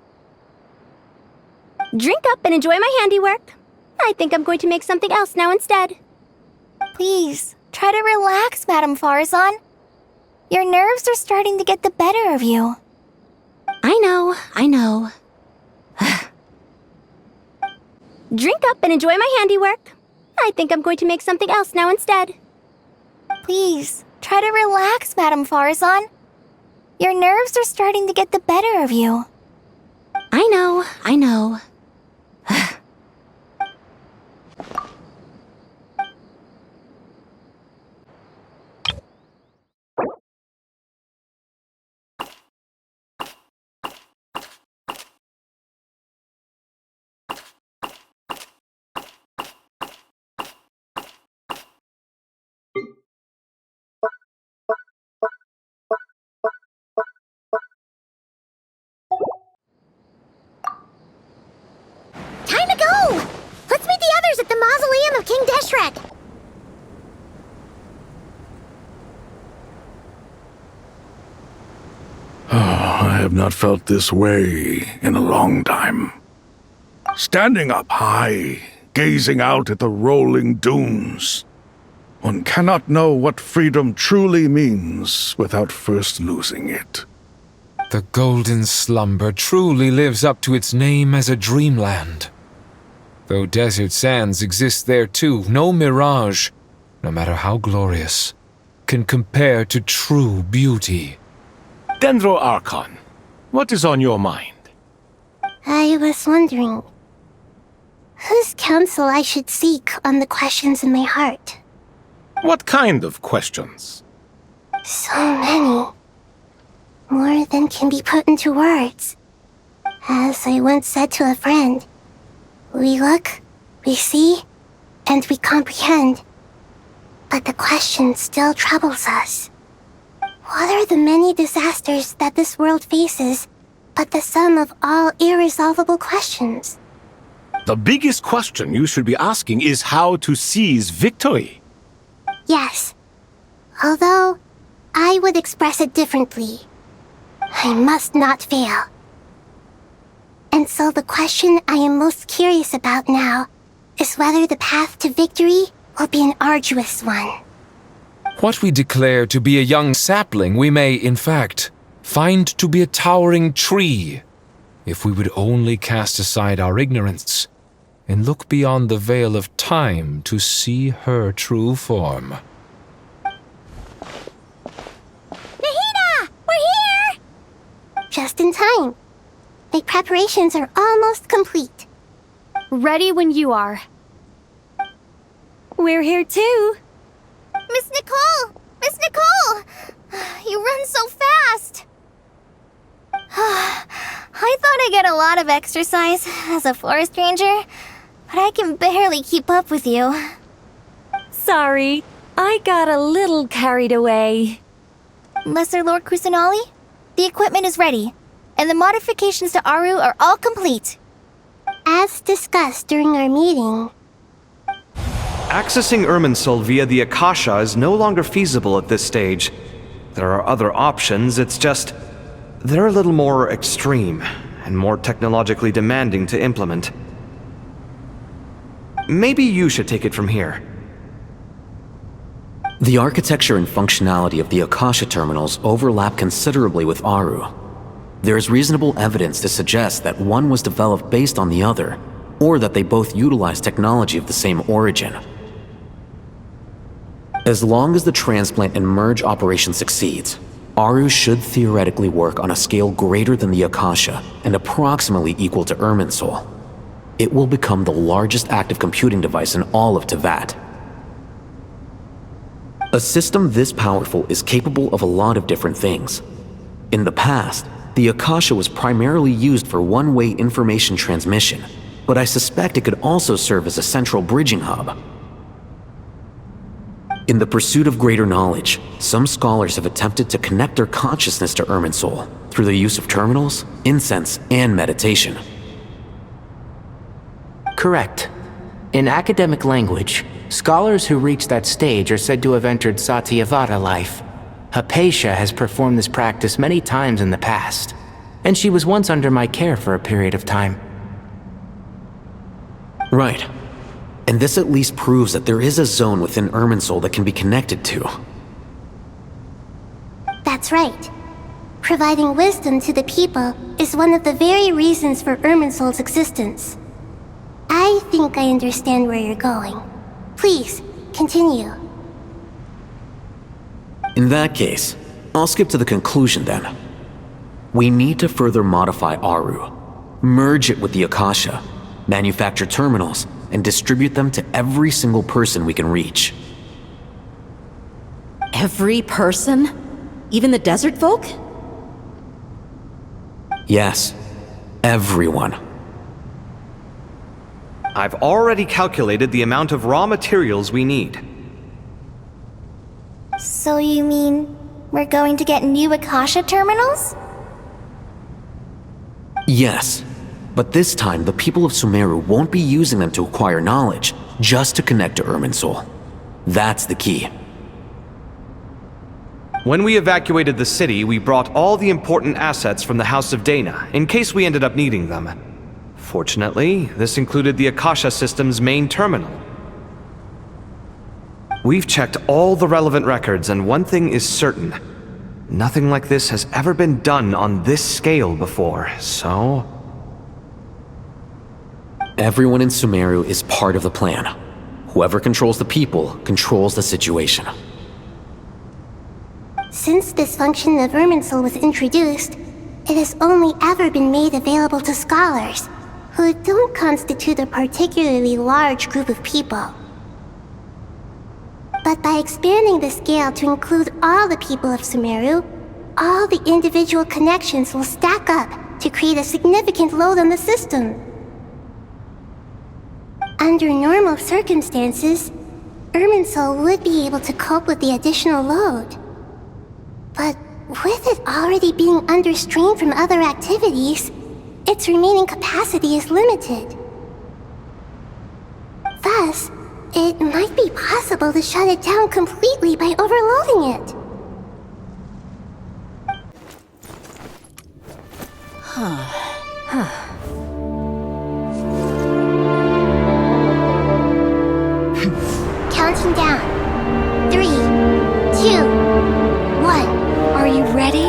Drink up and enjoy my handiwork. I think I'm going to make something else now instead. Please, try to relax, Madame Farazan. Your nerves are starting to get the better of you. I know. Drink up and enjoy my handiwork. I think I'm going to make something else now instead. Please, try to relax, Madame Farazan. Your nerves are starting to get the better of you. I know. Time to go! Let's meet the others at the mausoleum of King Deshret! I have not felt this way in a long time. Standing up high, gazing out at the rolling dunes. One cannot know what freedom truly means without first losing it. The Golden Slumber truly lives up to its name as a dreamland. Though desert sands exist there too, no mirage, no matter how glorious, can compare to true beauty. Dendro Archon, what is on your mind? I was wondering, whose counsel I should seek on the questions in my heart? What kind of questions? So many. More than can be put into words. As I once said to a friend, we look, we see, and we comprehend. But the question still troubles us. What are the many disasters that this world faces but the sum of all irresolvable questions? The biggest question you should be asking is how to seize victory. Yes. Although, I would express it differently. I must not fail. And so the question I am most curious about now is whether the path to victory will be an arduous one. What we declare to be a young sapling, we may, in fact, find to be a towering tree, if we would only cast aside our ignorance and look beyond the veil of time to see her true form. Nahida! We're here! Just in time. The preparations are almost complete. Ready when you are. We're here too. Miss Nicole! Miss Nicole! You run so fast! I thought I'd get a lot of exercise as a forest ranger, but I can barely keep up with you. Sorry, I got a little carried away. Lesser Lord Kusanali, the equipment is ready, and the modifications to Aru are all complete. As discussed during our meeting, Accessing Irminsul via the Akasha is no longer feasible at this stage. There are other options, it's just... they're a little more extreme, and more technologically demanding to implement. Maybe you should take it from here. The architecture and functionality of the Akasha terminals overlap considerably with Aru. There is reasonable evidence to suggest that one was developed based on the other, or that they both utilize technology of the same origin. As long as the transplant and merge operation succeeds, Aru should theoretically work on a scale greater than the Akasha and approximately equal to Irminsul. It will become the largest active computing device in all of Teyvat. A system this powerful is capable of a lot of different things. In the past, the Akasha was primarily used for one-way information transmission, but I suspect it could also serve as a central bridging hub. In the pursuit of greater knowledge, some scholars have attempted to connect their consciousness to Irminsul through the use of terminals, incense, and meditation. Correct. In academic language, scholars who reach that stage are said to have entered Satyavada life. Hypatia has performed this practice many times in the past, and she was once under my care for a period of time. Right. And this at least proves that there is a zone within Irminsul that can be connected to. that's right. Providing wisdom to the people is one of the very reasons for Irminsul's existence. I think I understand where you're going. Please, continue. In that case, I'll skip to the conclusion then. We need to further modify Aru, merge it with the Akasha, manufacture terminals, and distribute them to every single person we can reach. Every person? Even the desert folk? Yes, everyone. I've already calculated the amount of raw materials we need. So you mean we're going to get new Akasha terminals? Yes, but this time the people of Sumeru won't be using them to acquire knowledge, just to connect to Irminsul. That's the key. When we evacuated the city, we brought all the important assets from the House of Dana, in case we ended up needing them. Fortunately, this included the Akasha system's main terminal. We've checked all the relevant records, and one thing is certain. Nothing like this has ever been done on this scale before, so... Everyone in Sumeru is part of the plan. Whoever controls the people controls the situation. Since this function of Irminsul was introduced, it has only ever been made available to scholars, who don't constitute a particularly large group of people. But by expanding the scale to include all the people of Sumeru, all the individual connections will stack up to create a significant load on the system. Under normal circumstances, Irminsul would be able to cope with the additional load. But with it already being under strain from other activities, its remaining capacity is limited. Thus, it might be possible to shut it down completely by overloading it. Counting down. 3, 2, 1. Are you ready?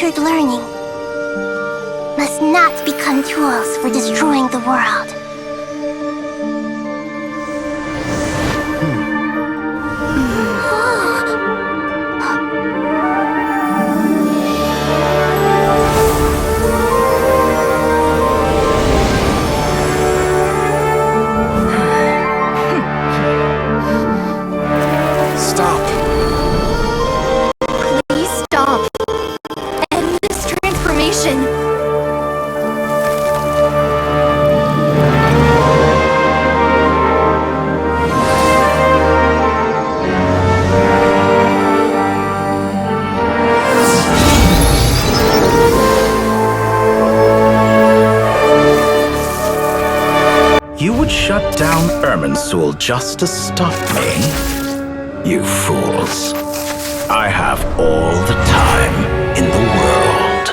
treasured learning must not become tools for destroying the world. Please stop. End this transformation. You would shut down Irminsul just to stop me? You fools. I have all the time in the world.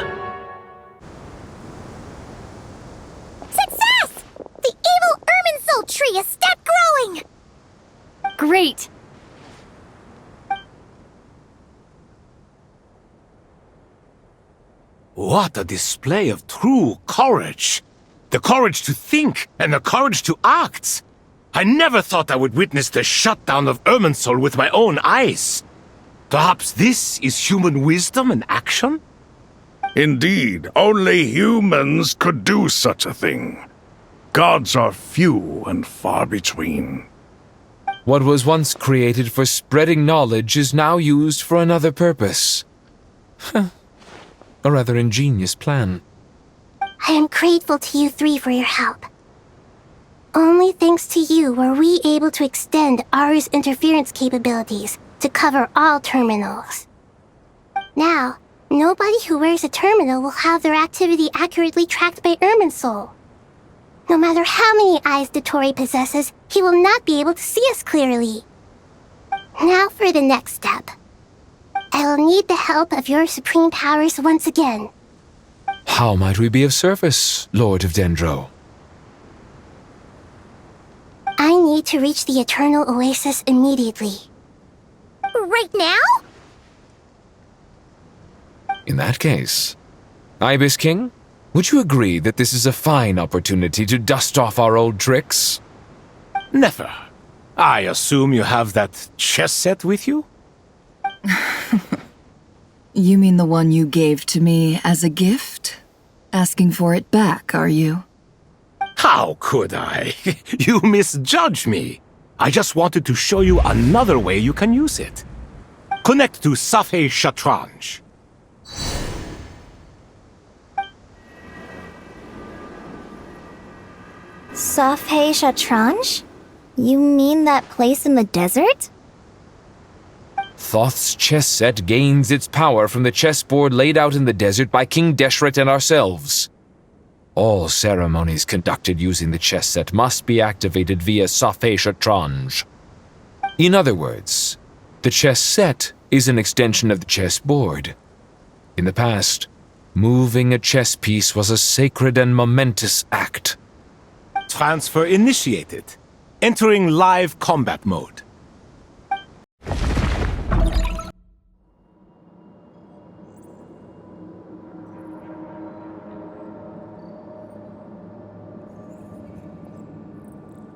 Success! The evil Irminsul tree has stopped growing! Great! What a display of true courage! The courage to think and the courage to act! I never thought I would witness the shutdown of Irminsul with my own eyes. Perhaps this is human wisdom in action? Indeed, only humans could do such a thing. Gods are few and far between. What was once created for spreading knowledge is now used for another purpose. A rather ingenious plan. I am grateful to you three for your help. Only thanks to you were we able to extend Aru's interference capabilities to cover all terminals. Now, nobody who wears a terminal will have their activity accurately tracked by Irminsul. No matter how many eyes Dottore possesses, he will not be able to see us clearly. Now for the next step. I will need the help of your supreme powers once again. How might we be of service, Lord of Dendro? I need to reach the Eternal Oasis immediately. Right now? In that case, Ibis King, would you agree that this is a fine opportunity to dust off our old tricks? Never. I assume you have that chess set with you? You mean the one you gave to me as a gift? Asking for it back, are you? How could I? You misjudge me. I just wanted to show you another way you can use it. Connect to Safhe Shatranj. Safhe Shatranj? You mean that place in the desert? Thoth's chess set gains its power from the chessboard laid out in the desert by King Deshret and ourselves. All ceremonies conducted using the chess set must be activated via Safhe Shatranj. In other words, the chess set is an extension of the chessboard. In the past, moving a chess piece was a sacred and momentous act. Transfer initiated. Entering live combat mode.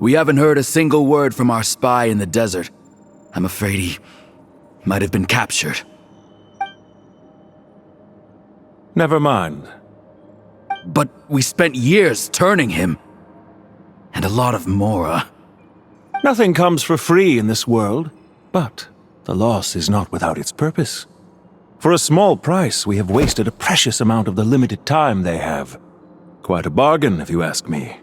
We haven't heard a single word from our spy in the desert. I'm afraid he might have been captured. Never mind. But we spent years turning him. And a lot of Mora. Nothing comes for free in this world, but the loss is not without its purpose. For a small price, we have wasted a precious amount of the limited time they have. Quite a bargain, if you ask me.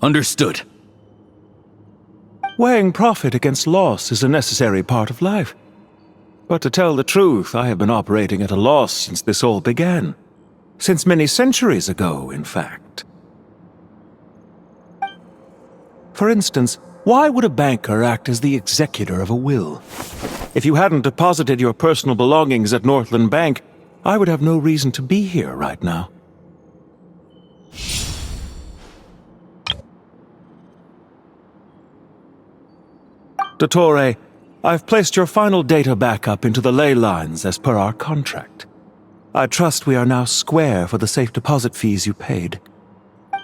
Understood. Weighing profit against loss is a necessary part of life. But to tell the truth, I have been operating at a loss since this all began. Since many centuries ago, in fact. For instance, why would a banker act as the executor of a will? If you hadn't deposited your personal belongings at Northland Bank, I would have no reason to be here right now. Dottore, I've placed your final data backup into the ley lines as per our contract. I trust we are now square for the safe deposit fees you paid.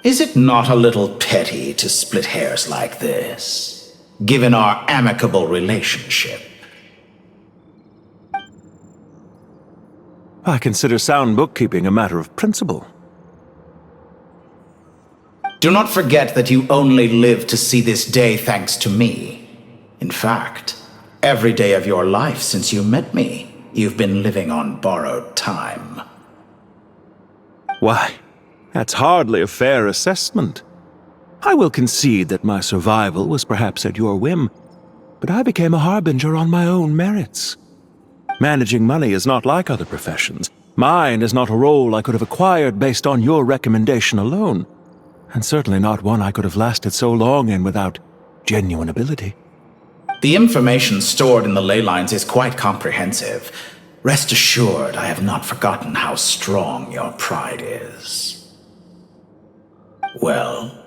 Is it not a little petty to split hairs like this, given our amicable relationship? I consider sound bookkeeping a matter of principle. Do not forget that you only live to see this day thanks to me. In fact, every day of your life since you met me, you've been living on borrowed time. Why, that's hardly a fair assessment. I will concede that my survival was perhaps at your whim, but I became a harbinger on my own merits. Managing money is not like other professions. Mine is not a role I could have acquired based on your recommendation alone, and certainly not one I could have lasted so long in without genuine ability. The information stored in the ley lines is quite comprehensive. Rest assured, I have not forgotten how strong your pride is. Well,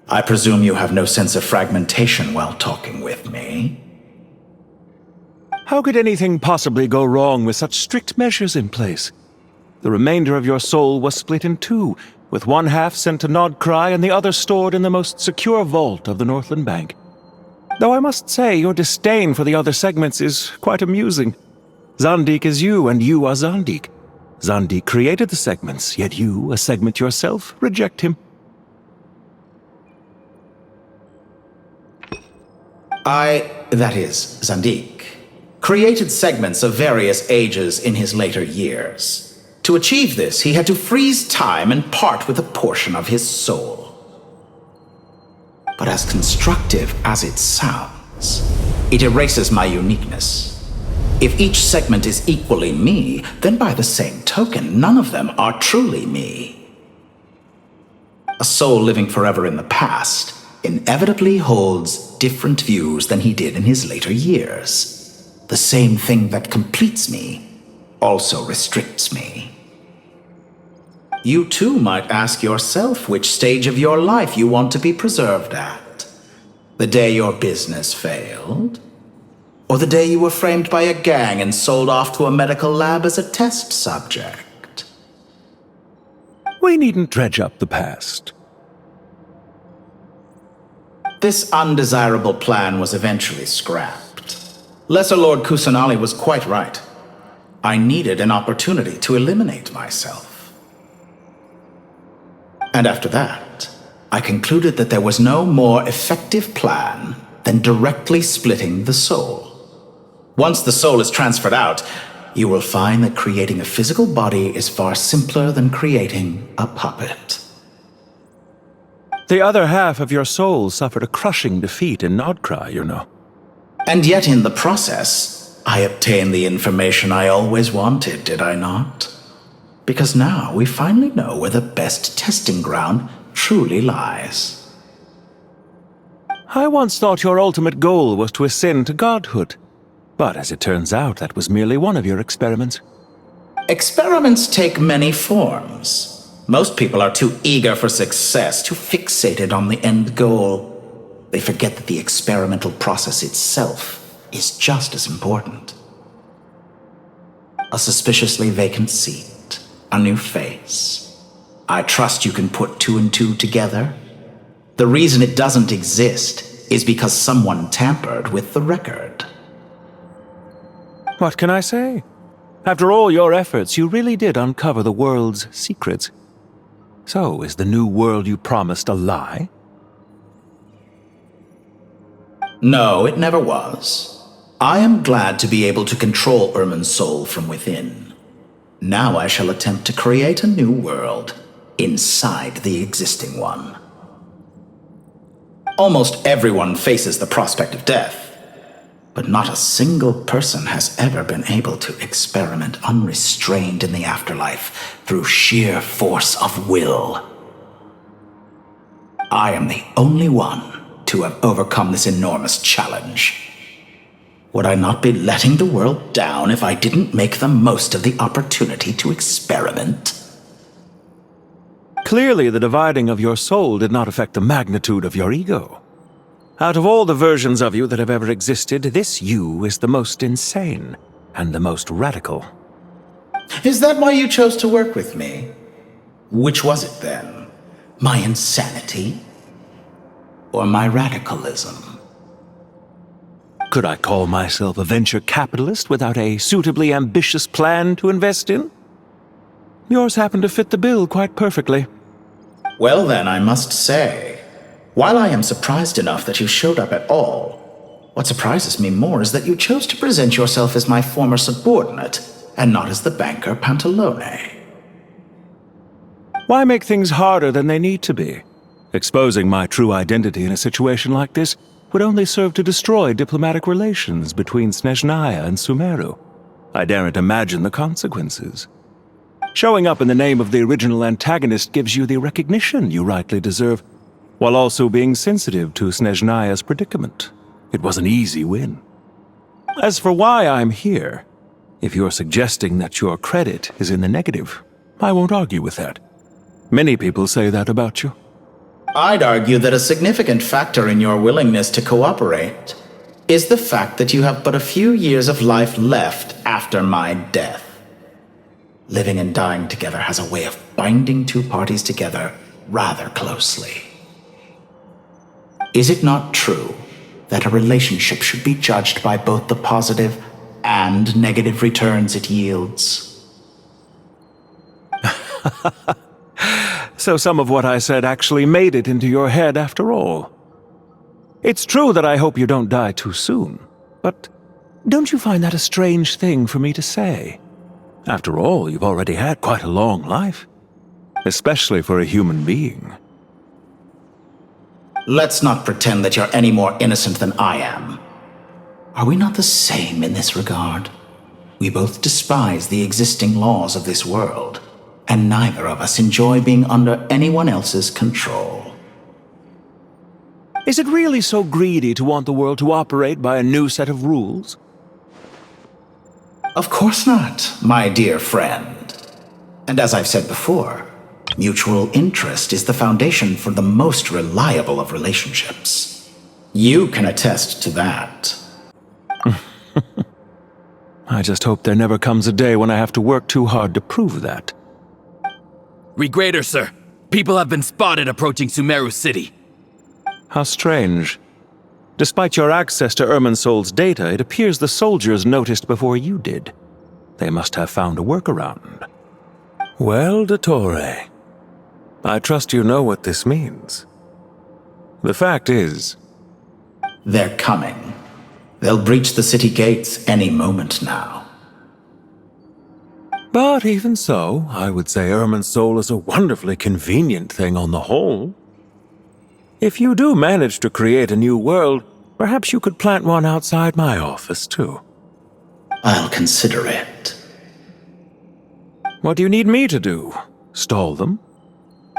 I presume you have no sense of fragmentation while talking with me. How could anything possibly go wrong with such strict measures in place? The remainder of your soul was split in two, with one half sent to Nod Krai and the other stored in the most secure vault of the Northland Bank. Though I must say, your disdain for the other segments is quite amusing. Zandik is you, and you are Zandik. Zandik created the segments, yet you, a segment yourself, reject him. That is, Zandik, created segments of various ages in his later years. To achieve this, he had to freeze time and part with a portion of his soul. But as constructive as it sounds, it erases my uniqueness. If each segment is equally me, then by the same token, none of them are truly me. A soul living forever in the past inevitably holds different views than he did in his later years. The same thing that completes me also restricts me. You too might ask yourself which stage of your life you want to be preserved at. The day your business failed? Or the day you were framed by a gang and sold off to a medical lab as a test subject? We needn't dredge up the past. This undesirable plan was eventually scrapped. Lesser Lord Kusanali was quite right. I needed an opportunity to eliminate myself. And after that, I concluded that there was no more effective plan than directly splitting the soul. Once the soul is transferred out, you will find that creating a physical body is far simpler than creating a puppet. The other half of your soul suffered a crushing defeat in Nod Krai, you know. And yet in the process, I obtained the information I always wanted, did I not? Because now we finally know where the best testing ground truly lies. I once thought your ultimate goal was to ascend to godhood. But as it turns out, that was merely one of your experiments. Experiments take many forms. Most people are too eager for success, too fixated on the end goal. They forget that the experimental process itself is just as important. A suspiciously vacant seat, a new face. I trust you can put two and two together. The reason it doesn't exist is because someone tampered with the record. What can I say? After all your efforts, you really did uncover the world's secrets. So, is the new world you promised a lie? No, it never was. I am glad to be able to control Irmin's soul from within. Now I shall attempt to create a new world inside the existing one. Almost everyone faces the prospect of death. But not a single person has ever been able to experiment unrestrained in the afterlife through sheer force of will. I am the only one to have overcome this enormous challenge. Would I not be letting the world down if I didn't make the most of the opportunity to experiment? Clearly, the dividing of your soul did not affect the magnitude of your ego. Out of all the versions of you that have ever existed, this you is the most insane and the most radical. Is that why you chose to work with me? Which was it then? My insanity? Or my radicalism? Could I call myself a venture capitalist without a suitably ambitious plan to invest in? Yours happened to fit the bill quite perfectly. Well then, I must say, while I am surprised enough that you showed up at all, what surprises me more is that you chose to present yourself as my former subordinate, and not as the banker Pantalone. Why make things harder than they need to be? Exposing my true identity in a situation like this would only serve to destroy diplomatic relations between Snezhnaya and Sumeru. I daren't imagine the consequences. Showing up in the name of the original antagonist gives you the recognition you rightly deserve, while also being sensitive to Snezhnaya's predicament. It was an easy win. As for why I'm here, if you're suggesting that your credit is in the negative, I won't argue with that. Many people say that about you. I'd argue that a significant factor in your willingness to cooperate is the fact that you have but a few years of life left after my death. Living and dying together has a way of binding two parties together rather closely. Is it not true that a relationship should be judged by both the positive and negative returns it yields? So some of what I said actually made it into your head after all. It's true that I hope you don't die too soon, but don't you find that a strange thing for me to say? After all, you've already had quite a long life, especially for a human being. Let's not pretend that you're any more innocent than I am. Are we not the same in this regard? We both despise the existing laws of this world, and neither of us enjoy being under anyone else's control. Is it really so greedy to want the world to operate by a new set of rules? Of course not, my dear friend. And as I've said before, mutual interest is the foundation for the most reliable of relationships. You can attest to that. I just hope there never comes a day when I have to work too hard to prove that. Regrader, sir. People have been spotted approaching Sumeru City. How strange. Despite your access to Irminsol's data, it appears the soldiers noticed before you did. They must have found a workaround. Well, Dottore, I trust you know what this means. The fact is... They're coming. They'll breach the city gates any moment now. But even so, I would say Irminsol is a wonderfully convenient thing on the whole. If you do manage to create a new world, perhaps you could plant one outside my office, too. I'll consider it. What do you need me to do? Stall them?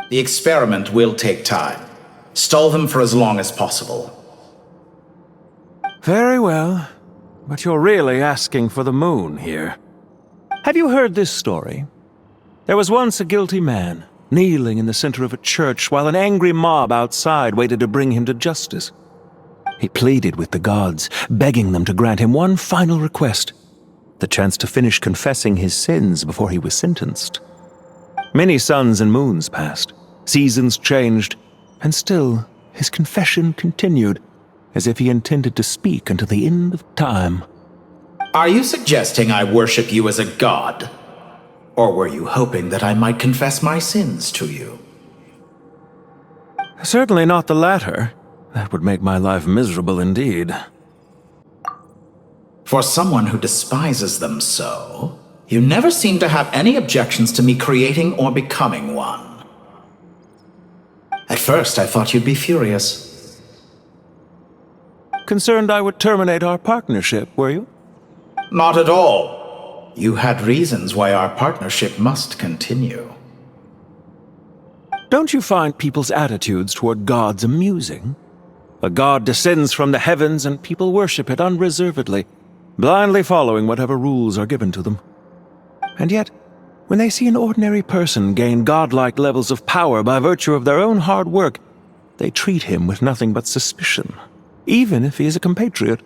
The experiment will take time. Stall them for as long as possible. Very well, but you're really asking for the moon here. Have you heard this story? There was once a guilty man, kneeling in the center of a church while an angry mob outside waited to bring him to justice. He pleaded with the gods, begging them to grant him one final request, the chance to finish confessing his sins before he was sentenced. Many suns and moons passed, seasons changed, and still his confession continued, as if he intended to speak until the end of time. Are you suggesting I worship you as a god? Or were you hoping that I might confess my sins to you? Certainly not the latter. That would make my life miserable indeed. For someone who despises them so, you never seem to have any objections to me creating or becoming one. At first, I thought you'd be furious. Concerned I would terminate our partnership, were you? Not at all. You had reasons why our partnership must continue. Don't you find people's attitudes toward gods amusing? A god descends from the heavens and people worship it unreservedly, blindly following whatever rules are given to them. And yet, when they see an ordinary person gain godlike levels of power by virtue of their own hard work, they treat him with nothing but suspicion. even if he is a compatriot.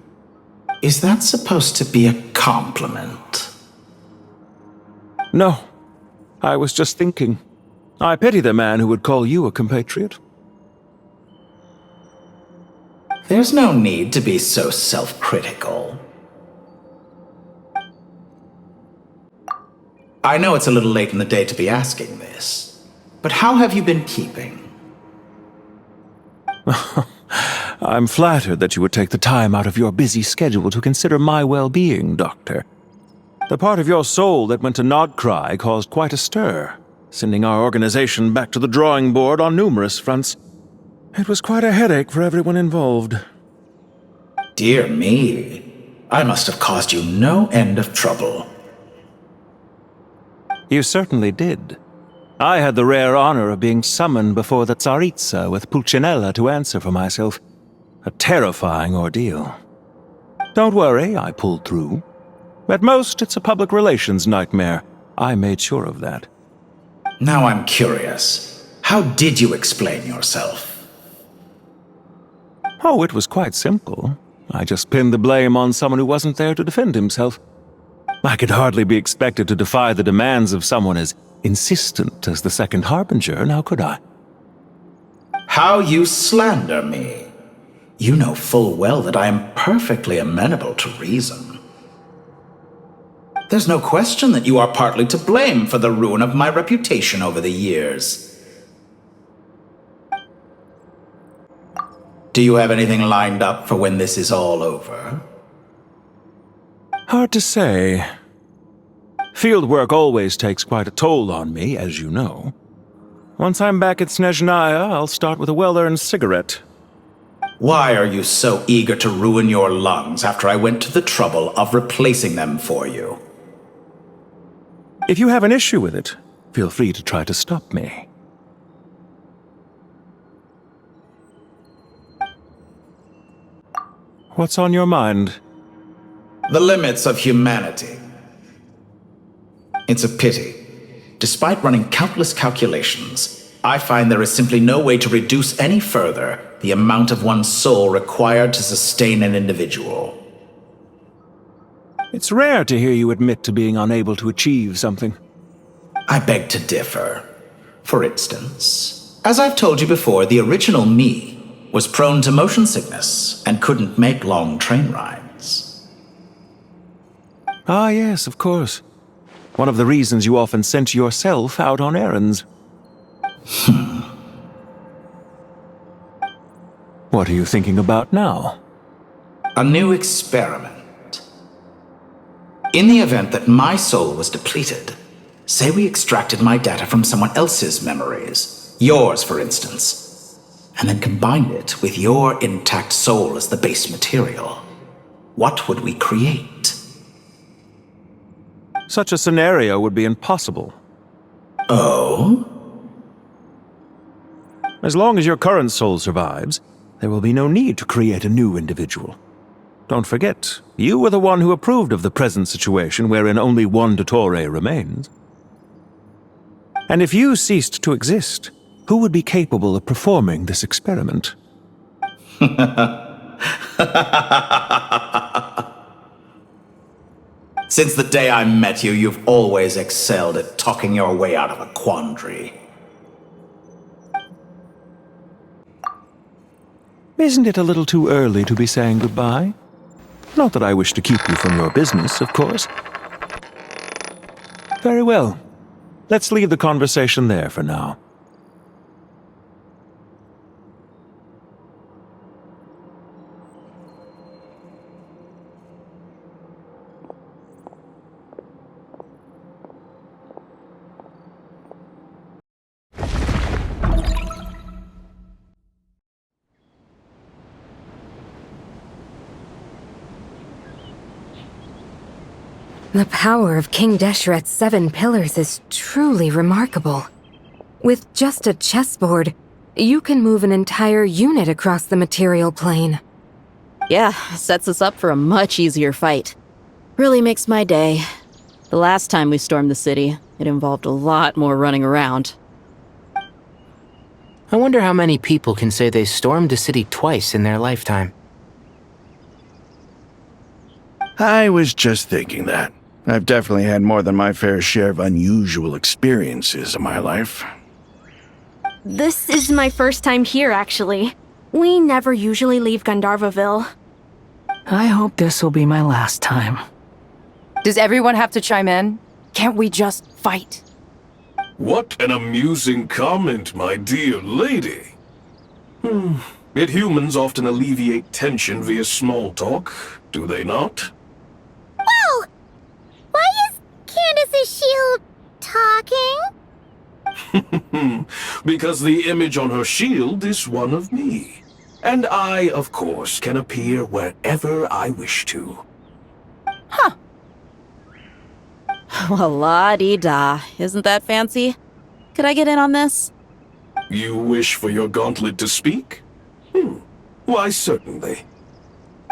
Is that supposed to be a compliment? No, I was just thinking. I pity the man who would call you a compatriot. There's no need to be so self-critical. I know it's a little late in the day to be asking this, but how have you been keeping? I'm flattered that you would take the time out of your busy schedule to consider my well-being, Doctor. The part of your soul that went to Krai caused quite a stir, sending our organization back to the drawing board on numerous fronts. It was quite a headache for everyone involved. Dear me, I must have caused you no end of trouble. You certainly did. I had the rare honor of being summoned before the Tsaritsa with Pulcinella to answer for myself. A terrifying ordeal. Don't worry, I pulled through. At most, it's a public relations nightmare. I made sure of that. Now I'm curious. How did you explain yourself? Oh, it was quite simple. I just pinned the blame on someone who wasn't there to defend himself. I could hardly be expected to defy the demands of someone as insistent as the Second Harbinger, now could I? How you slander me. You know full well that I am perfectly amenable to reason. There's no question that you are partly to blame for the ruin of my reputation over the years. Do you have anything lined up for when this is all over? Hard to say. Field work always takes quite a toll on me, as you know. Once I'm back at Snezhnaya, I'll start with a well-earned cigarette. Why are you so eager to ruin your lungs after I went to the trouble of replacing them for you? If you have an issue with it, feel free to try to stop me. What's on your mind? The limits of humanity. It's a pity. Despite running countless calculations, I find there is simply no way to reduce any further the amount of one's soul required to sustain an individual. It's rare to hear you admit to being unable to achieve something. I beg to differ. For instance, as I've told you before, the original me was prone to motion sickness and couldn't make long train rides. Ah, yes, of course. One of the reasons you often sent yourself out on errands. What are you thinking about now? A new experiment. In the event that my soul was depleted, say we extracted my data from someone else's memories, yours for instance, and then combined it with your intact soul as the base material, what would we create? Such a scenario would be impossible. Oh? As long as your current soul survives, there will be no need to create a new individual. Don't forget, you were the one who approved of the present situation wherein only one Dottore remains. And if you ceased to exist, who would be capable of performing this experiment? Since the day I met you, you've always excelled at talking your way out of a quandary. Isn't it a little too early to be saying goodbye? Not that I wish to keep you from your business, of course. Very well. Let's leave the conversation there for now. The power of King Deshret's 7 pillars is truly remarkable. With just a chessboard, you can move an entire unit across the material plane. Yeah, sets us up for a much easier fight. Really makes my day. The last time we stormed the city, it involved a lot more running around. I wonder how many people can say they stormed a city twice in their lifetime. I was just thinking that. I've definitely had more than my fair share of unusual experiences in my life. This is my first time here, actually. We never usually leave Gandharvaville. I hope this will be my last time. Does everyone have to chime in? Can't we just fight? What an amusing comment, my dear lady. Yet humans often alleviate tension via small talk, do they not? Whoa! Why is Candace's shield talking? Because the image on her shield is one of me. And I, of course, can appear wherever I wish to. Well, la-dee-da. Isn't that fancy? Could I get in on this? You wish for your gauntlet to speak? Why, certainly.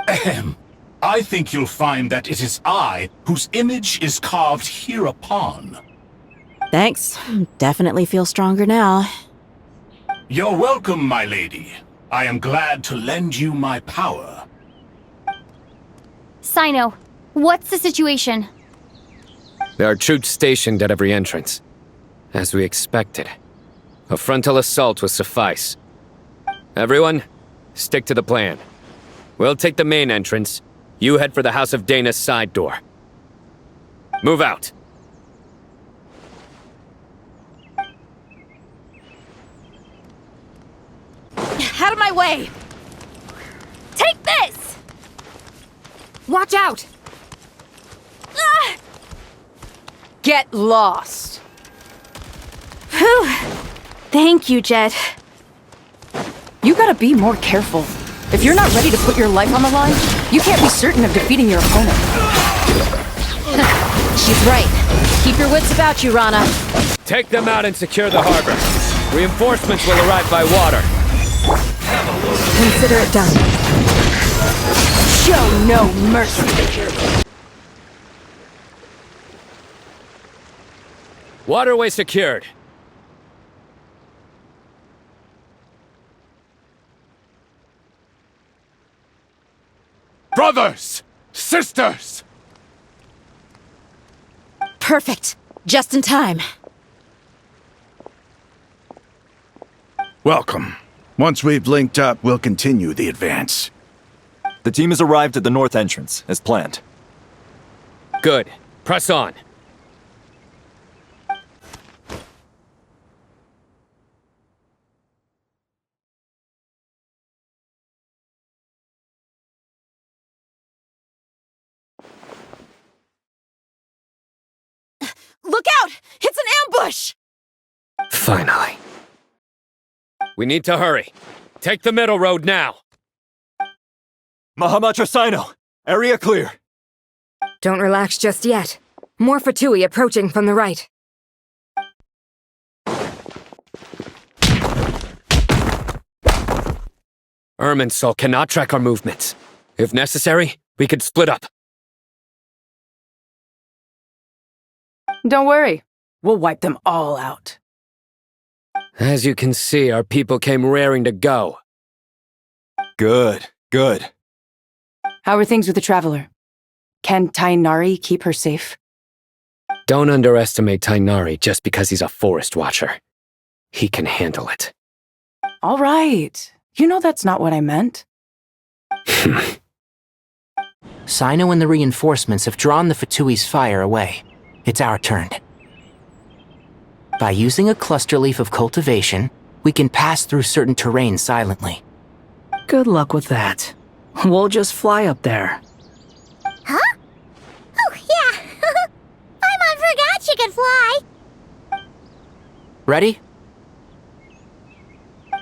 Ahem. I think you'll find that it is I whose image is carved hereupon. Thanks. Definitely feel stronger now. You're welcome, my lady. I am glad to lend you my power. Sino, what's the situation? There are troops stationed at every entrance. As we expected. A frontal assault will suffice. Everyone, stick to the plan. We'll take the main entrance. You head for the House of Dana's side door. Move out. Out of my way! Take this! Watch out! Ah! Get lost. Whew. Thank you, Jet. You gotta be more careful. If you're not ready to put your life on the line, you can't be certain of defeating your opponent. She's right. Keep your wits about you, Rana. Take them out and secure the harbor. Reinforcements will arrive by water. Consider it done. Show no mercy. Waterway secured. Brothers! Sisters! Perfect. Just in time. Welcome. Once we've linked up, we'll continue the advance. The team has arrived at the north entrance, as planned. Good. Press on. Look out! It's an ambush! Finally. We need to hurry. Take the middle road now. Mahamatra Sino, area clear. Don't relax just yet. More Fatui approaching from the right. Irminsul cannot track our movements. If necessary, we could split up. Don't worry. We'll wipe them all out. As you can see, our people came raring to go. Good, good. How are things with the Traveler? Can Tainari keep her safe? Don't underestimate Tainari just because he's a forest watcher. He can handle it. All right. You know that's not what I meant. Sino and the reinforcements have drawn the Fatui's fire away. It's our turn. By using a cluster leaf of cultivation, we can pass through certain terrain silently. Good luck with that. We'll just fly up there. Huh? Oh, yeah. Paimon forgot she could fly. Ready?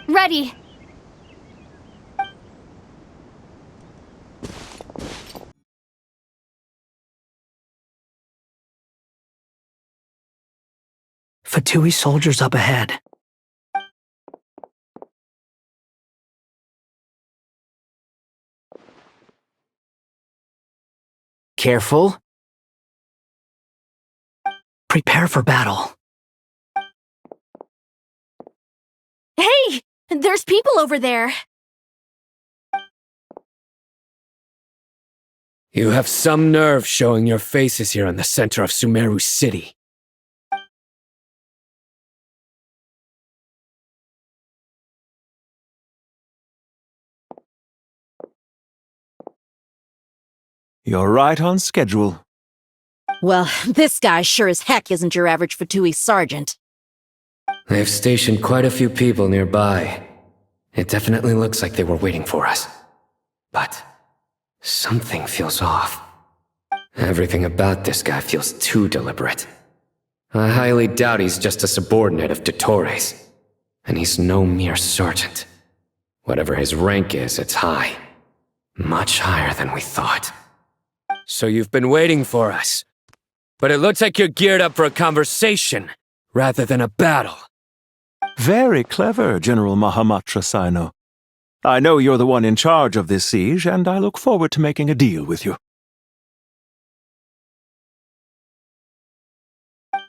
Ready. Fatui soldiers up ahead. Careful. Prepare for battle. Hey! There's people over there! You have some nerve showing your faces here in the center of Sumeru City. You're right on schedule. Well, this guy sure as heck isn't your average Fatui sergeant. They've stationed quite a few people nearby. It definitely looks like they were waiting for us. But something feels off. Everything about this guy feels too deliberate. I highly doubt he's just a subordinate of Dottores. And he's no mere sergeant. Whatever his rank is, it's high. Much higher than we thought. So you've been waiting for us. But it looks like you're geared up for a conversation, rather than a battle. Very clever, General Mahamatra Sino. I know you're the one in charge of this siege, and I look forward to making a deal with you.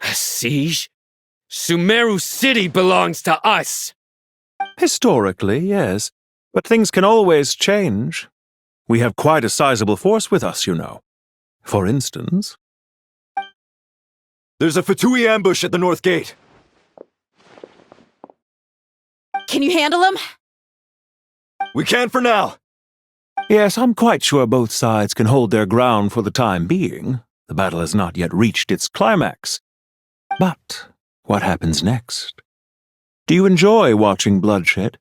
A siege? Sumeru City belongs to us! Historically, yes. But things can always change. We have quite a sizable force with us, you know. For instance... There's a Fatui ambush at the north gate. Can you handle him? We can for now. Yes, I'm quite sure both sides can hold their ground for the time being. The battle has not yet reached its climax. But what happens next? Do you enjoy watching bloodshed?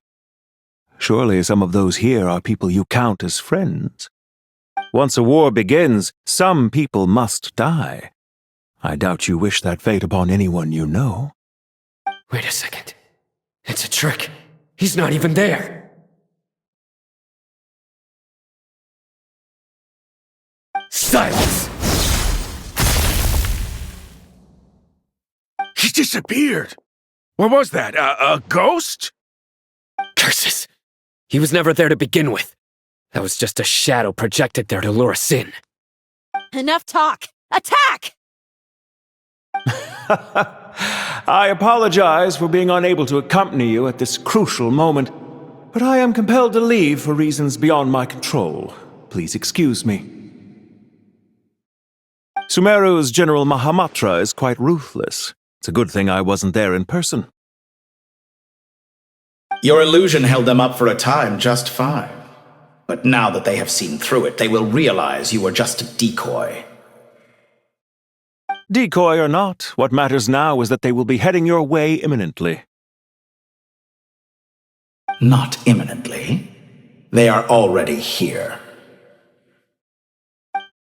Surely some of those here are people you count as friends. Once a war begins, some people must die. I doubt you wish that fate upon anyone you know. Wait a second. It's a trick. He's not even there. Silence! He disappeared. What was that? A ghost? Curses! He was never there to begin with. That was just a shadow projected there to lure us in. Enough talk! Attack! I apologize for being unable to accompany you at this crucial moment, but I am compelled to leave for reasons beyond my control. Please excuse me. Sumeru's General Mahamatra is quite ruthless. It's a good thing I wasn't there in person. Your illusion held them up for a time just fine. But now that they have seen through it, they will realize you were just a decoy. Decoy or not, what matters now is that they will be heading your way imminently. Not imminently. They are already here.